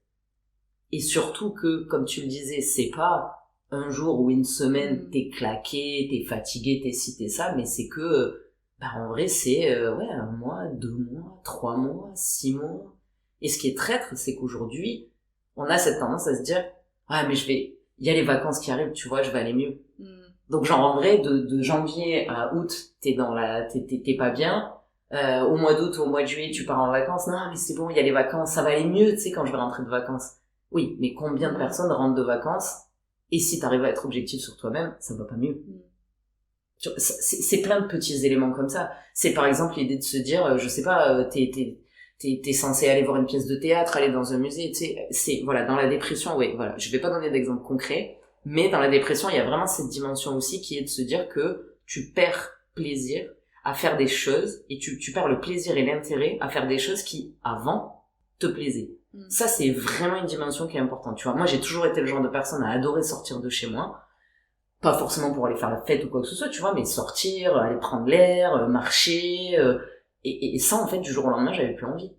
Et surtout que, comme tu le disais, c'est pas un jour ou une semaine t'es claqué, t'es fatigué, t'es ci, t'es ça, mais c'est que en vrai c'est 1 mois, 2 mois, 3 mois, 6 mois. Et ce qui est traître, c'est qu'aujourd'hui on a cette tendance à se dire mais il y a les vacances qui arrivent, tu vois, je vais aller mieux. Donc genre en vrai de janvier à août t'es pas bien. Au mois d'août ou au mois de juillet tu pars en vacances, non mais c'est bon, il y a les vacances, ça va aller mieux, tu sais, quand je vais rentrer de vacances. Oui, mais combien de personnes rentrent de vacances et si t'arrives à être objectif sur toi-même, ça va pas mieux. C'est plein de petits éléments comme ça. C'est par exemple l'idée de se dire, je sais pas, t'es censé aller voir une pièce de théâtre, aller dans un musée, tu sais, c'est, voilà, dans la dépression, voilà, je vais pas donner d'exemple concret, mais dans la dépression, il y a vraiment cette dimension aussi qui est de se dire que tu perds plaisir à faire des choses et tu perds le plaisir et l'intérêt à faire des choses qui, avant, te plaisaient. Ça, c'est vraiment une dimension qui est importante, tu vois. Moi, j'ai toujours été le genre de personne à adorer sortir de chez moi. Pas forcément pour aller faire la fête ou quoi que ce soit, tu vois, mais sortir, aller prendre l'air, marcher, et ça, en fait, du jour au lendemain, j'avais plus envie.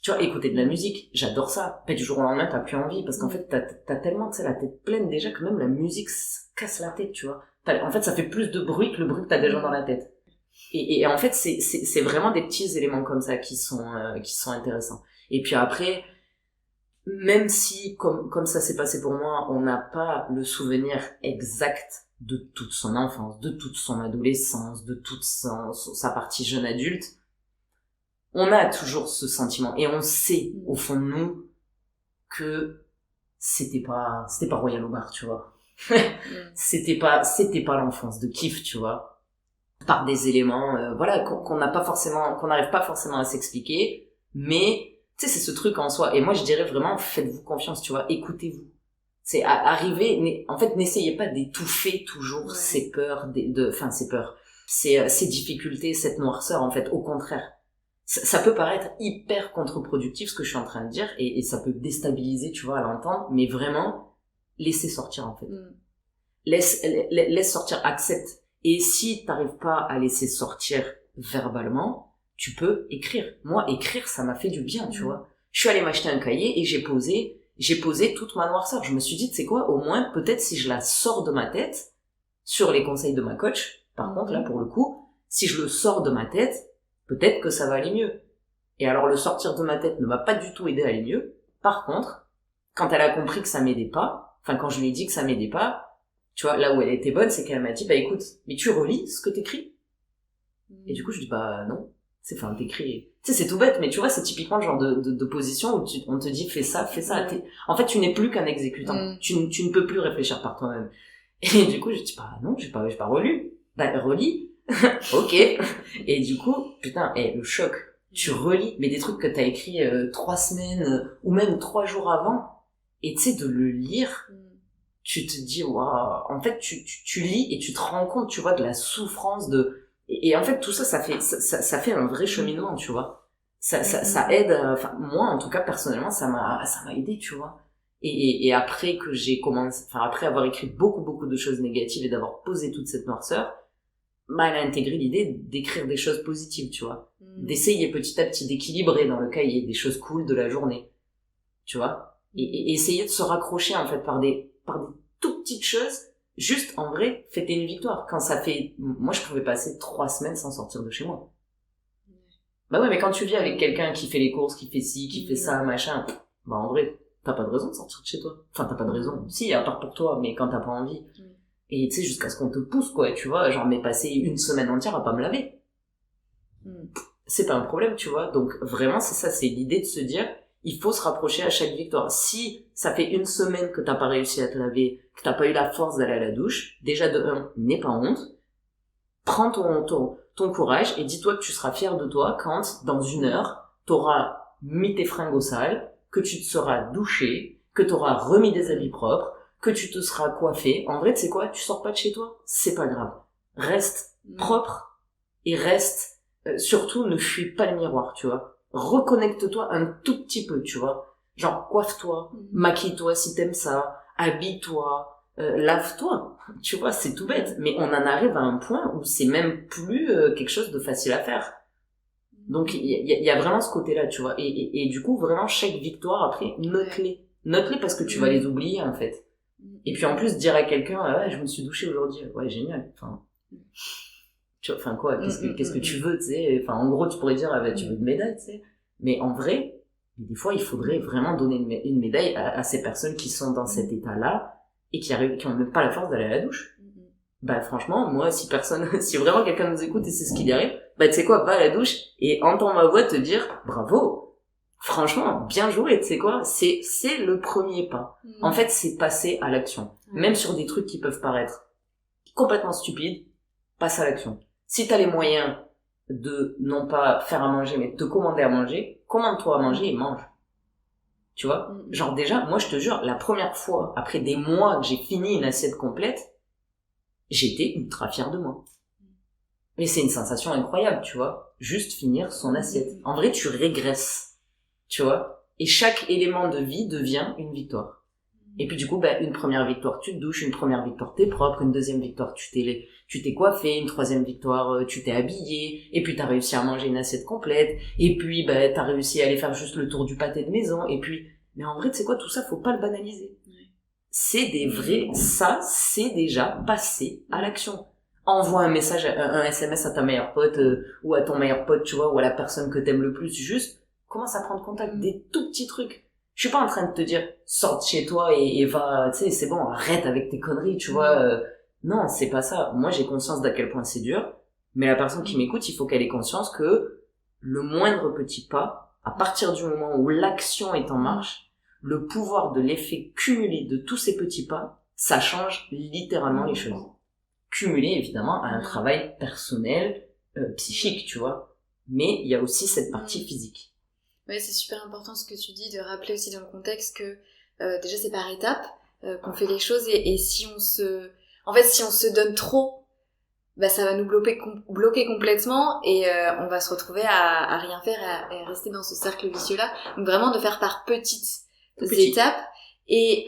Tu vois, écouter de la musique, j'adore ça. Mais du jour au lendemain, t'as plus envie, parce qu'en fait, t'as tellement, tu sais, la tête pleine déjà que même la musique casse la tête, tu vois. En fait, ça fait plus de bruit que le bruit que t'as déjà dans la tête. Et en fait, c'est vraiment des petits éléments comme ça qui sont intéressants. Et puis après, même si, comme ça s'est passé pour moi, on n'a pas le souvenir exact de toute son enfance, de toute son adolescence, de toute sa partie jeune adulte, on a toujours ce sentiment et on sait au fond de nous que c'était pas Royal au bar, tu vois. c'était pas l'enfance de kiff, tu vois, par des éléments qu'on n'arrive pas forcément à s'expliquer, mais tu sais, c'est ce truc en soi. Et moi, je dirais vraiment, faites-vous confiance, tu vois, écoutez-vous. C'est arriver, en fait, n'essayez pas d'étouffer toujours ces peurs, ces difficultés, cette noirceur, en fait. Au contraire. Ça peut paraître hyper contre-productif, ce que je suis en train de dire, et ça peut déstabiliser, tu vois, à l'entendre, mais vraiment, laissez sortir, en fait. Laisse sortir, accepte. Et si t'arrives pas à laisser sortir verbalement, tu peux écrire. Moi, écrire, ça m'a fait du bien, tu vois. Je suis allée m'acheter un cahier et j'ai posé toute ma noirceur. Je me suis dit, tu sais quoi, au moins, peut-être si je la sors de ma tête, sur les conseils de ma coach, par contre, là, pour le coup, si je le sors de ma tête, peut-être que ça va aller mieux. Et alors, le sortir de ma tête ne m'a pas du tout aidé à aller mieux. Par contre, quand elle a compris que ça m'aidait pas, quand je lui ai dit que ça m'aidait pas, tu vois, là où elle était bonne, c'est qu'elle m'a dit, écoute, mais tu relis ce que t'écris? Et du coup, je dis, non. T'écris. Tu sais, c'est tout bête, mais tu vois, c'est typiquement le genre de position où on te dit, fais ça. En fait, tu n'es plus qu'un exécutant. Tu ne peux plus réfléchir par toi-même. Et du coup, je dis, non, j'ai pas relu. Relis. Ok. Et du coup, putain, le choc. Tu relis, mais des trucs que t'as écrits 3 semaines, ou même 3 jours avant, et tu sais, de le lire, tu te dis, waouh. En fait, tu lis et tu te rends compte, tu vois, de la souffrance et en fait, tout ça, ça fait un vrai cheminement, tu vois. Ça aide, moi, en tout cas, personnellement, ça m'a aidé, tu vois. Et après que après avoir écrit beaucoup de choses négatives et d'avoir posé toute cette noirceur, elle a intégré l'idée d'écrire des choses positives, tu vois. D'essayer petit à petit d'équilibrer dans le cahier des choses cool de la journée, tu vois. Et essayer de se raccrocher, en fait, par des toutes petites choses. Juste, en vrai, fêter une victoire. Moi, je pouvais passer 3 semaines sans sortir de chez moi. Ouais, mais quand tu vis avec quelqu'un qui fait les courses, qui fait ci, qui fait ça, machin, en vrai, t'as pas de raison de sortir de chez toi. Enfin, t'as pas de raison. Si, à part pour toi, mais quand t'as pas envie. Et tu sais, jusqu'à ce qu'on te pousse, quoi, tu vois, genre, mais passer une semaine entière à pas me laver. C'est pas un problème, tu vois. Donc, vraiment, c'est ça, c'est l'idée de se dire, il faut se rapprocher à chaque victoire. Si ça fait 1 semaine que t'as pas réussi à te laver, que t'as pas eu la force d'aller à la douche, déjà de 1, n'aie pas honte. Prends ton courage et dis-toi que tu seras fier de toi quand, dans 1 heure, t'auras mis tes fringues au sale, que tu te seras douché, que t'auras remis des habits propres, que tu te seras coiffé. En vrai, tu sais quoi, tu sors pas de chez toi, c'est pas grave. Reste propre et reste, surtout ne fuis pas le miroir, tu vois. Reconnecte-toi un tout petit peu, tu vois. Genre, coiffe-toi, maquille-toi si t'aimes ça, habille-toi, lave-toi. Tu vois, c'est tout bête. Mais on en arrive à un point où c'est même plus quelque chose de facile à faire. Donc, il y a vraiment ce côté-là, tu vois. Et du coup, vraiment, chaque victoire, après, note-les. Note-les parce que tu vas les oublier, en fait. Et puis, en plus, dire à quelqu'un, ouais, je me suis douché aujourd'hui. Ouais, génial. Enfin, tu vois, enfin quoi, qu'est-ce que tu veux, tu sais. Enfin, en gros, tu pourrais dire, ah, bah, tu veux une médaille, tu sais. Mais en vrai, des fois, il faudrait vraiment donner une médaille à ces personnes qui sont dans cet état-là et qui ont même pas la force d'aller à la douche. Bah, franchement, moi, si vraiment quelqu'un nous écoute et c'est ce qui lui arrive, bah, tu sais quoi, va à la douche et entends ma voix te dire, bravo. Franchement, bien joué, tu sais quoi, c'est le premier pas. En fait, c'est passer à l'action. Même sur des trucs qui peuvent paraître complètement stupides, passe à l'action. Si t'as les moyens de, non pas faire à manger, mais de te commander à manger, commande-toi à manger et mange. Tu vois? Genre déjà, moi je te jure, la première fois, après des mois que j'ai fini une assiette complète, j'étais ultra fière de moi. Mais c'est une sensation incroyable, tu vois. Juste finir son assiette. En vrai, tu régresses. Tu vois? Et chaque élément de vie devient une victoire. Et puis du coup, bah, une première victoire, tu te douches, une première victoire, t'es propre, une deuxième victoire, tu t'es coiffé, une troisième victoire, tu t'es habillé, et puis t'as réussi à manger une assiette complète, et puis, bah, t'as réussi à aller faire juste le tour du pâté de maison, et puis, mais en vrai, tu sais quoi, tout ça, faut pas le banaliser. C'est des vrais, ça, c'est déjà passer à l'action. Envoie un message, un SMS à ta meilleure pote, ou à ton meilleur pote, tu vois, ou à la personne que t'aimes le plus, juste, commence à prendre contact, des tout petits trucs. Je suis pas en train de te dire, sors de chez toi et va, tu sais, c'est bon, arrête avec tes conneries, tu vois. Non, c'est pas ça. Moi, j'ai conscience d'à quel point c'est dur, mais la personne qui m'écoute, il faut qu'elle ait conscience que le moindre petit pas, à partir du moment où l'action est en marche, le pouvoir de l'effet cumulé de tous ces petits pas, ça change littéralement les choses. Cumulé, évidemment, à un travail personnel, psychique, tu vois. Mais il y a aussi cette partie physique. Ouais, c'est super important ce que tu dis, de rappeler aussi dans le contexte que déjà c'est par étapes qu'on fait les choses et si on se donne trop, bah ça va nous bloquer complètement et on va se retrouver à rien faire et à rester dans ce cercle vicieux là. Donc vraiment de faire par petites étapes et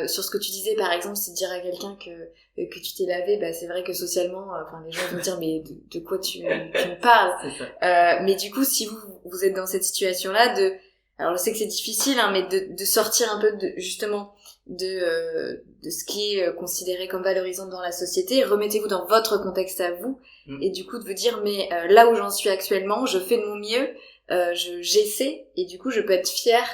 sur ce que tu disais par exemple, c'est de dire à quelqu'un que tu t'es lavé, bah c'est vrai que socialement les gens vont dire mais de quoi tu me parles. Mais du coup si vous êtes dans cette situation là alors je sais que c'est difficile mais de sortir un peu justement de ce qui est considéré comme valorisant dans la société, remettez-vous dans votre contexte à vous et du coup de vous dire mais là où j'en suis actuellement, je fais de mon mieux, j'essaie et du coup je peux être fière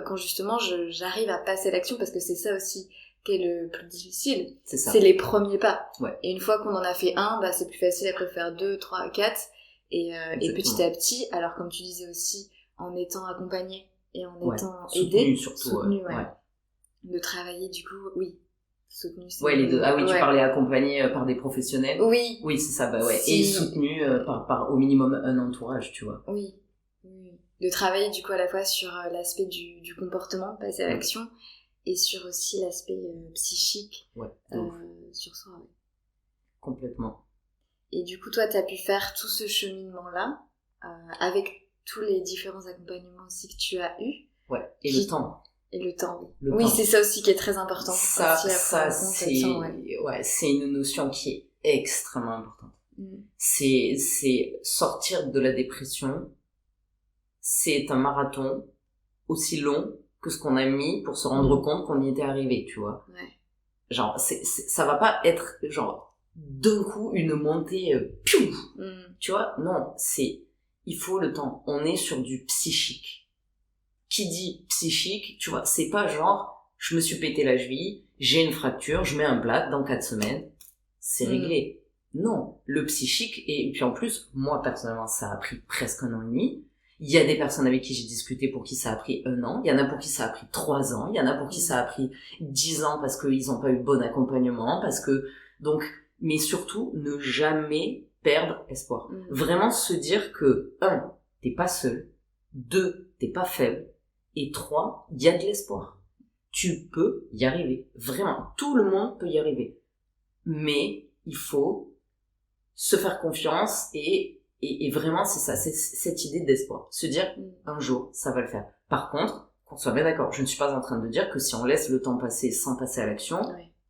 quand justement j'arrive à passer à l'action parce que c'est ça aussi qui est le plus difficile, c'est les premiers pas. Et une fois qu'on en a fait un, bah c'est plus facile après de faire 2, 3, 4 et petit à petit, alors comme tu disais aussi, en étant accompagné et en étant aidé, soutenu, de travailler du coup, soutenu. C'est les deux. Ah oui, tu parlais accompagné par des professionnels. Oui. Oui, c'est ça, et soutenu par au minimum un entourage, tu vois. Oui. De travailler du coup à la fois sur l'aspect du comportement, passer à l'action, et sur aussi l'aspect psychique sur soi. Complètement. Et du coup, toi, t'as pu faire tout ce cheminement-là avec tous les différents accompagnements aussi que tu as eus. Et le temps. Et le temps, oui. C'est ça aussi qui est très important. Ça c'est une notion qui est extrêmement importante. C'est sortir de la dépression. C'est un marathon aussi long que ce qu'on a mis pour se rendre compte qu'on y était arrivé, tu vois. Genre, ça va pas être, genre, d'un coup, une montée, tu vois. Non, il faut le temps. On est sur du psychique. Qui dit psychique, tu vois, c'est pas genre, je me suis pété la cheville, j'ai une fracture, je mets un plâtre, dans 4 semaines, c'est réglé. Non, le psychique, et puis en plus, moi, personnellement, ça a pris presque 1 an et demi. Il y a des personnes avec qui j'ai discuté pour qui ça a pris 1 an, il y en a pour qui ça a pris 3 ans, il y en a pour qui ça a pris 10 ans parce qu'ils n'ont pas eu bon accompagnement, mais surtout, ne jamais perdre espoir. Vraiment se dire que, 1, t'es pas seul, 2, t'es pas faible, et 3, il y a de l'espoir. Tu peux y arriver. Vraiment, tout le monde peut y arriver. Mais il faut se faire confiance et vraiment, c'est ça, c'est cette idée d'espoir. Se dire, un jour, ça va le faire. Par contre, qu'on soit bien d'accord, je ne suis pas en train de dire que si on laisse le temps passer sans passer à l'action,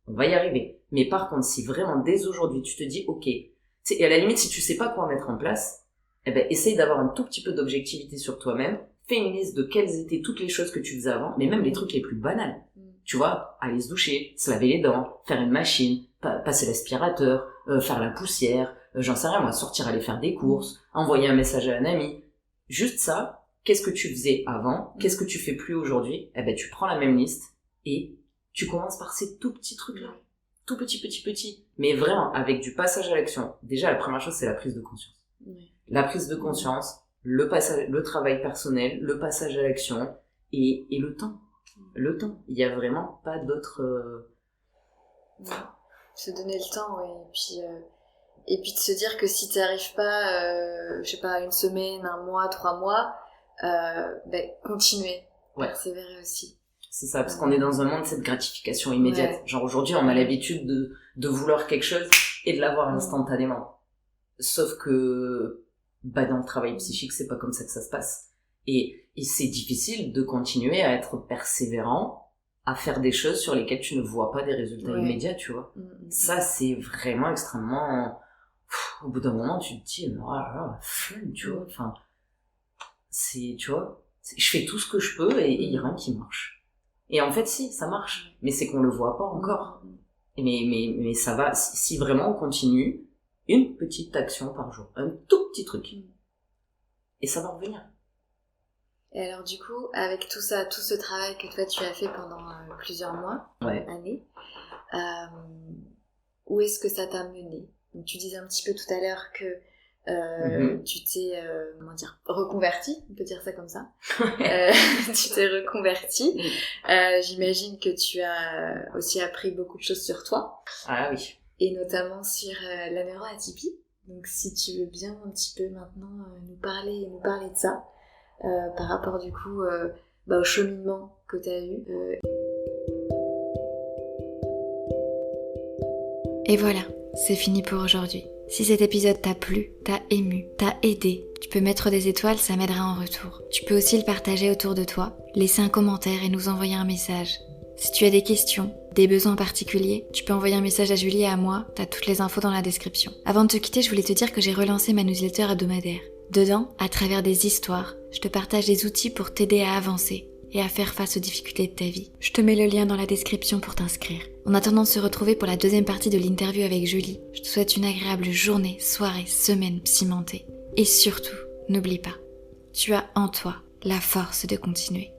on va y arriver. Mais par contre, si vraiment, dès aujourd'hui, tu te dis, ok, et à la limite, si tu sais pas quoi mettre en place, eh ben, essaye d'avoir un tout petit peu d'objectivité sur toi-même, fais une liste de quelles étaient toutes les choses que tu faisais avant, mais même les trucs les plus banals. Tu vois, aller se doucher, se laver les dents, faire une machine, passer l'aspirateur, faire la poussière, j'en sais rien moi, sortir aller faire des courses, envoyer un message à un ami. Juste ça, qu'est-ce que tu faisais avant, qu'est-ce que tu fais plus aujourd'hui? Eh ben, tu prends la même liste et tu commences par ces tout petits trucs-là. Tout petit. Mais vraiment, avec du passage à l'action. Déjà, la première chose, c'est la prise de conscience. La prise de conscience, le travail personnel, le passage à l'action et le temps. Le temps. Il y a vraiment pas d'autre... Se donner le temps, et puis de se dire que si t'arrives pas, je sais pas, une semaine, un mois, 3 mois, continuer, persévérer aussi. C'est ça, parce qu'on est dans un monde de cette gratification immédiate. Genre aujourd'hui, on a l'habitude de vouloir quelque chose et de l'avoir instantanément. Sauf que dans le travail psychique, c'est pas comme ça que ça se passe. Et c'est difficile de continuer à être persévérant, à faire des choses sur lesquelles tu ne vois pas des résultats immédiats, tu vois. Ça, c'est vraiment extrêmement... au bout d'un moment, tu te dis, flemme, tu vois. Enfin, tu vois, je fais tout ce que je peux et il y a rien qui marche. Et en fait, si, ça marche. Mais c'est qu'on le voit pas encore. Mais ça va, si vraiment on continue, une petite action par jour. Un tout petit truc. Et ça va revenir. Et alors du coup, avec tout ça, tout ce travail que toi tu as fait pendant plusieurs mois, années, où est-ce que ça t'a mené? Donc tu disais un petit peu tout à l'heure que tu t'es reconverti, on peut dire ça comme ça. Tu t'es reconverti. J'imagine que tu as aussi appris beaucoup de choses sur toi. Ah oui. Et notamment sur la neuroatypie. Donc si tu veux bien un petit peu maintenant nous parler de ça, par rapport du coup au cheminement que tu as eu. Et voilà, c'est fini pour aujourd'hui. Si cet épisode t'a plu, t'a ému, t'a aidé, tu peux mettre des étoiles, ça m'aidera en retour. Tu peux aussi le partager autour de toi, laisser un commentaire et nous envoyer un message. Si tu as des questions, des besoins particuliers, tu peux envoyer un message à Julie et à moi, t'as toutes les infos dans la description. Avant de te quitter, je voulais te dire que j'ai relancé ma newsletter hebdomadaire. Dedans, à travers des histoires, je te partage des outils pour t'aider à avancer et à faire face aux difficultés de ta vie. Je te mets le lien dans la description pour t'inscrire. En attendant de se retrouver pour la deuxième partie de l'interview avec Julie, je te souhaite une agréable journée, soirée, semaine cimentée. Et surtout, n'oublie pas, tu as en toi la force de continuer.